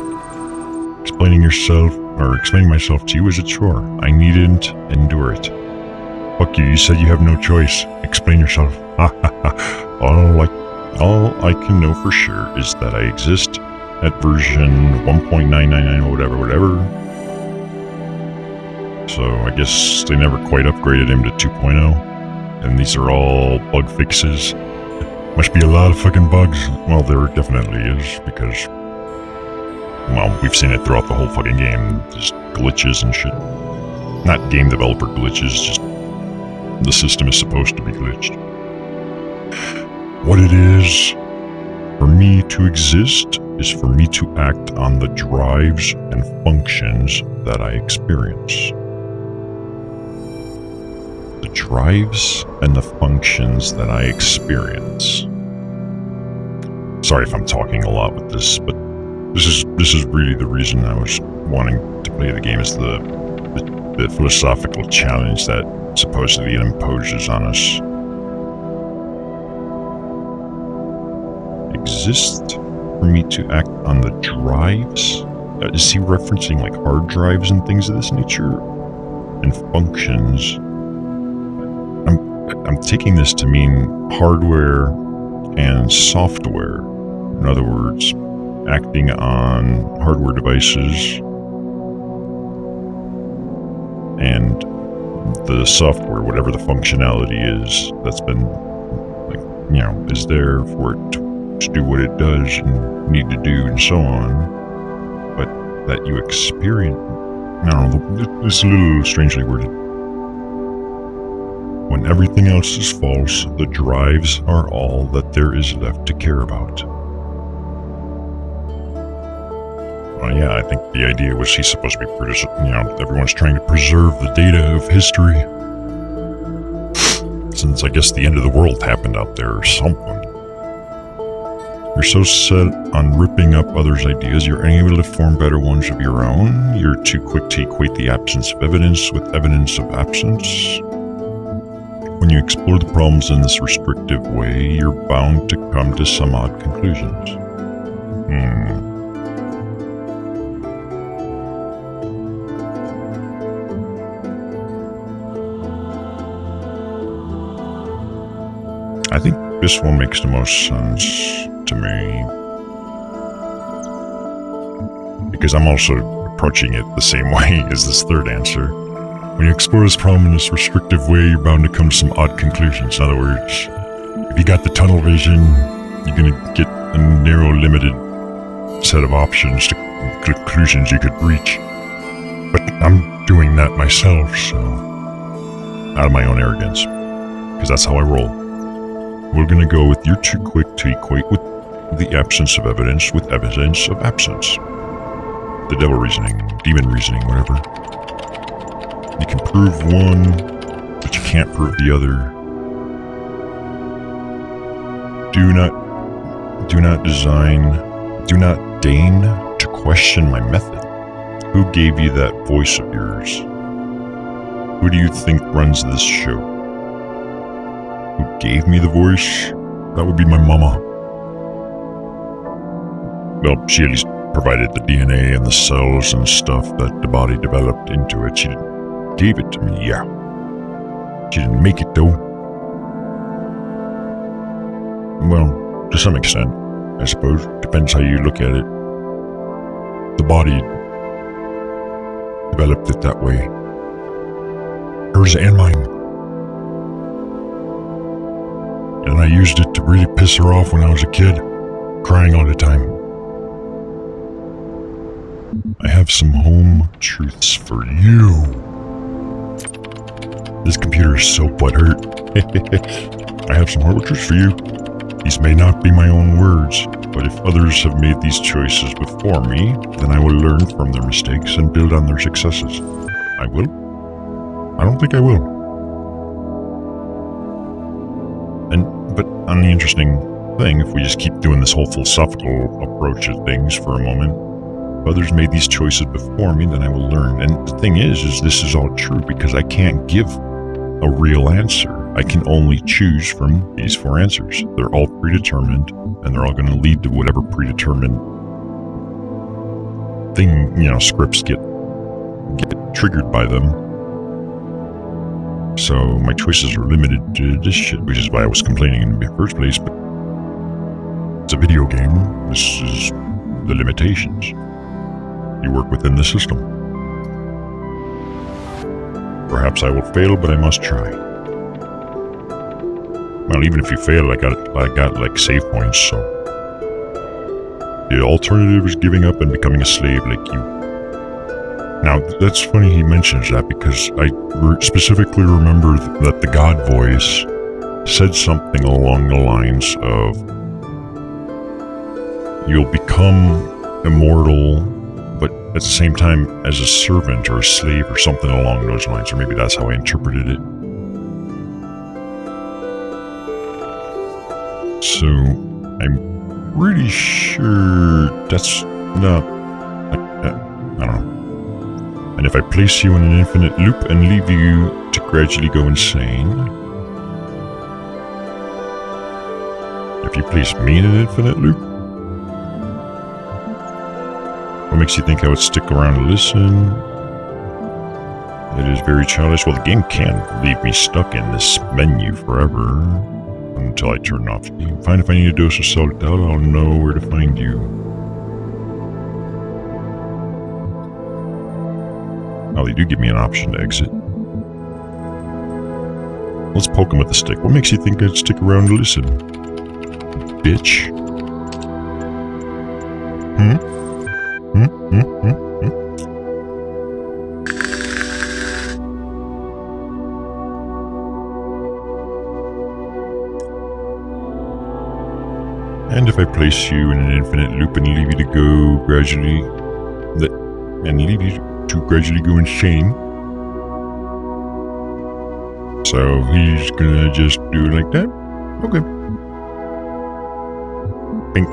Explaining myself to you is a chore. I needn't endure it. Fuck you, you said you have no choice. Explain yourself. All I can know for sure is that I exist at version 1.999 or whatever. So I guess they never quite upgraded him to 2.0. And these are all bug fixes. Must be a lot of fucking bugs. Well, there definitely is, because, well, we've seen it throughout the whole fucking game. Just glitches and shit. Not game developer glitches, just the system is supposed to be glitched. What it is for me to exist is for me to act on the drives and functions that I experience. The drives and the functions that I experience. Sorry if I'm talking a lot with this, but this is really the reason I was wanting to play the game, is the philosophical challenge that supposedly it imposes on us. Exist for me to act on the drives? Is he referencing like hard drives and things of this nature? And functions? I'm taking this to mean hardware and software. In other words, acting on hardware devices and the software, whatever the functionality is, that's been, like, is there for it to do what it does and need to do and so on. But that you experience, I don't know, it's a little strangely worded. When everything else is false, the drives are all that there is left to care about. Well, yeah, I think the idea was he's supposed to be, everyone's trying to preserve the data of history. Since I guess the end of the world happened out there or something. You're so set on ripping up others' ideas, you're unable to form better ones of your own. You're too quick to equate the absence of evidence with evidence of absence. When you explore the problems in this restrictive way, you're bound to come to some odd conclusions. I think this one makes the most sense to me. Because I'm also approaching it the same way as this third answer. When you explore this problem in this restrictive way, you're bound to come to some odd conclusions. In other words, if you got the tunnel vision, you're gonna get a narrow, limited set of options to conclusions you could reach. But I'm doing that myself, so out of my own arrogance, because that's how I roll. We're gonna go with you're too quick to equate with the absence of evidence with evidence of absence. The devil reasoning, demon reasoning, whatever. You can prove one, but you can't prove the other. Do not deign to question my method. Who gave you that voice of yours? Who do you think runs this show? Who gave me the voice? That would be my mama. Well, she at least provided the DNA and the cells and stuff that the body developed into it. She gave it to me, yeah. She didn't make it, though. Well, to some extent, I suppose. Depends how you look at it. The body developed it that way. Hers and mine. And I used it to really piss her off when I was a kid, crying all the time. I have some home truths for you. This computer is so butthurt. I have some horrible truths for you. These may not be my own words, but if others have made these choices before me, then I will learn from their mistakes and build on their successes. I will? I don't think I will. But on the interesting thing, if we just keep doing this whole philosophical approach of things for a moment, if others made these choices before me, then I will learn. And the thing is this is all true because I can't give a real answer. I can only choose from these four answers. They're all predetermined, and they're all going to lead to whatever predetermined thing, scripts get triggered by them. So my choices are limited to this shit, which is why I was complaining in the first place, but it's a video game. This is the limitations. You work within the system. Perhaps I will fail, but I must try. Well, even if you fail, I got like save points, so. The alternative is giving up and becoming a slave like you. Now, that's funny he mentions that because I specifically remember that the God voice said something along the lines of, you'll become immortal, but at the same time as a servant or a slave or something along those lines, or maybe that's how I interpreted it. So, I'm pretty sure that's not, I don't know. And if I place you in an infinite loop and leave you to gradually go insane, if you place me in an infinite loop, what makes you think I would stick around to listen? It is very childish. Well, the game can leave me stuck in this menu forever until I turn off the game. Fine, if I need a dose of self-doubt, I'll know where to find you. Oh, they do give me an option to exit. Let's poke him with the stick. What makes you think I'd stick around to listen? Bitch. And if I place you in an infinite loop and leave you to go gradually, to gradually go insane. So he's gonna just do it like that? Okay. Pink.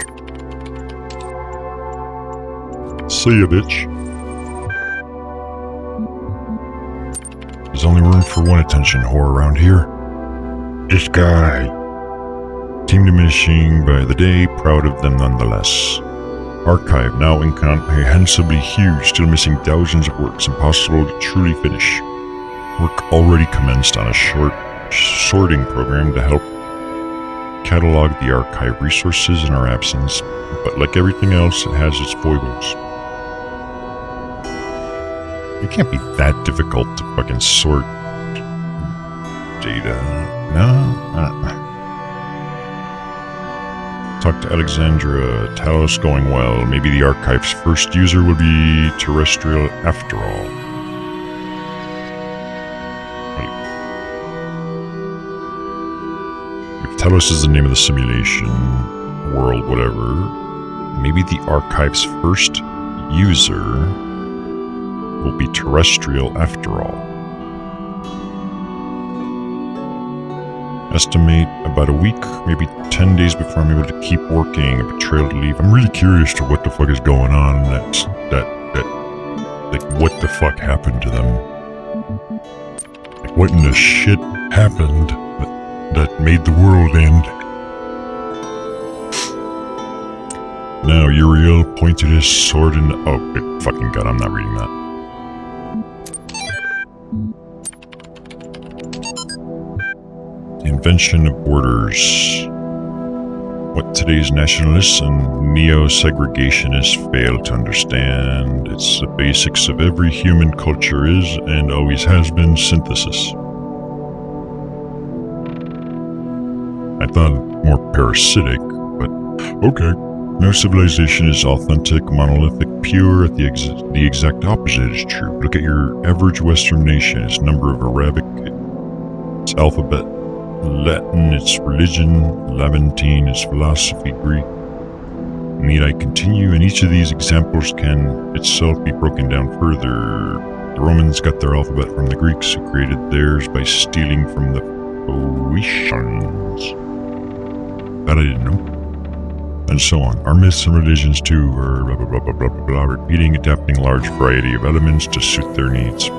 See ya, bitch. There's only room for one attention whore around here. This guy. Team diminishing by the day, proud of them nonetheless. Archive now incomprehensibly huge, still missing thousands of works, impossible to truly finish. Work already commenced on a short sorting program to help catalog the archive resources in our absence, but like everything else, it has its foibles. It can't be that difficult to fucking sort data. No? Talk to Alexandra. Talos going well. Maybe the archive's first user will be terrestrial after all. If Talos is the name of the simulation, world, whatever, maybe the archive's first user will be terrestrial after all. Estimate about a week, maybe 10 days before I'm able to keep working, a betrayal to leave. I'm really curious to what the fuck is going on. Like, what the fuck happened to them? Like, what in the shit happened that made the world end? Now, Uriel pointed his sword in... Oh, good fucking god, I'm not reading that. Invention of borders. What today's nationalists and neo-segregationists fail to understand. It's the basics of every human culture is, and always has been, synthesis. I thought more parasitic, but okay. No civilization is authentic, monolithic, pure. The exact opposite is true. Look at your average Western nation. Its number of Arabic, its alphabet, Latin, its religion, Levantine, its philosophy, Greek. Need I continue? And each of these examples can itself be broken down further. The Romans got their alphabet from the Greeks, who created theirs by stealing from the Phoenicians. That I didn't know. And so on. Our myths and religions too are blah blah blah blah blah blah blah, repeating, adapting a large variety of elements to suit their needs.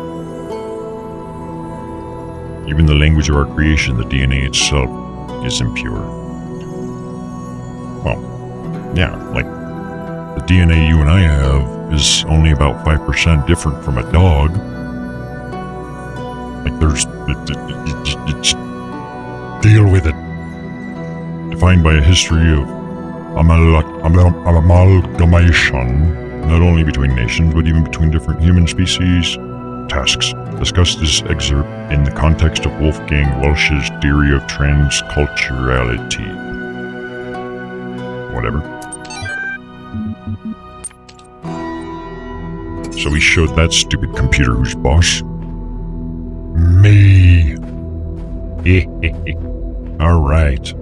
Even the language of our creation, the DNA itself, is impure. Well, yeah, like, the DNA you and I have is only about 5% different from a dog. Like, it's deal with it. Defined by a history of amalgamation, not only between nations, but even between different human species. Tasks. Discuss this excerpt in the context of Wolfgang Welsch's theory of transculturality. Whatever. So he showed that stupid computer who's boss. Me. Alright.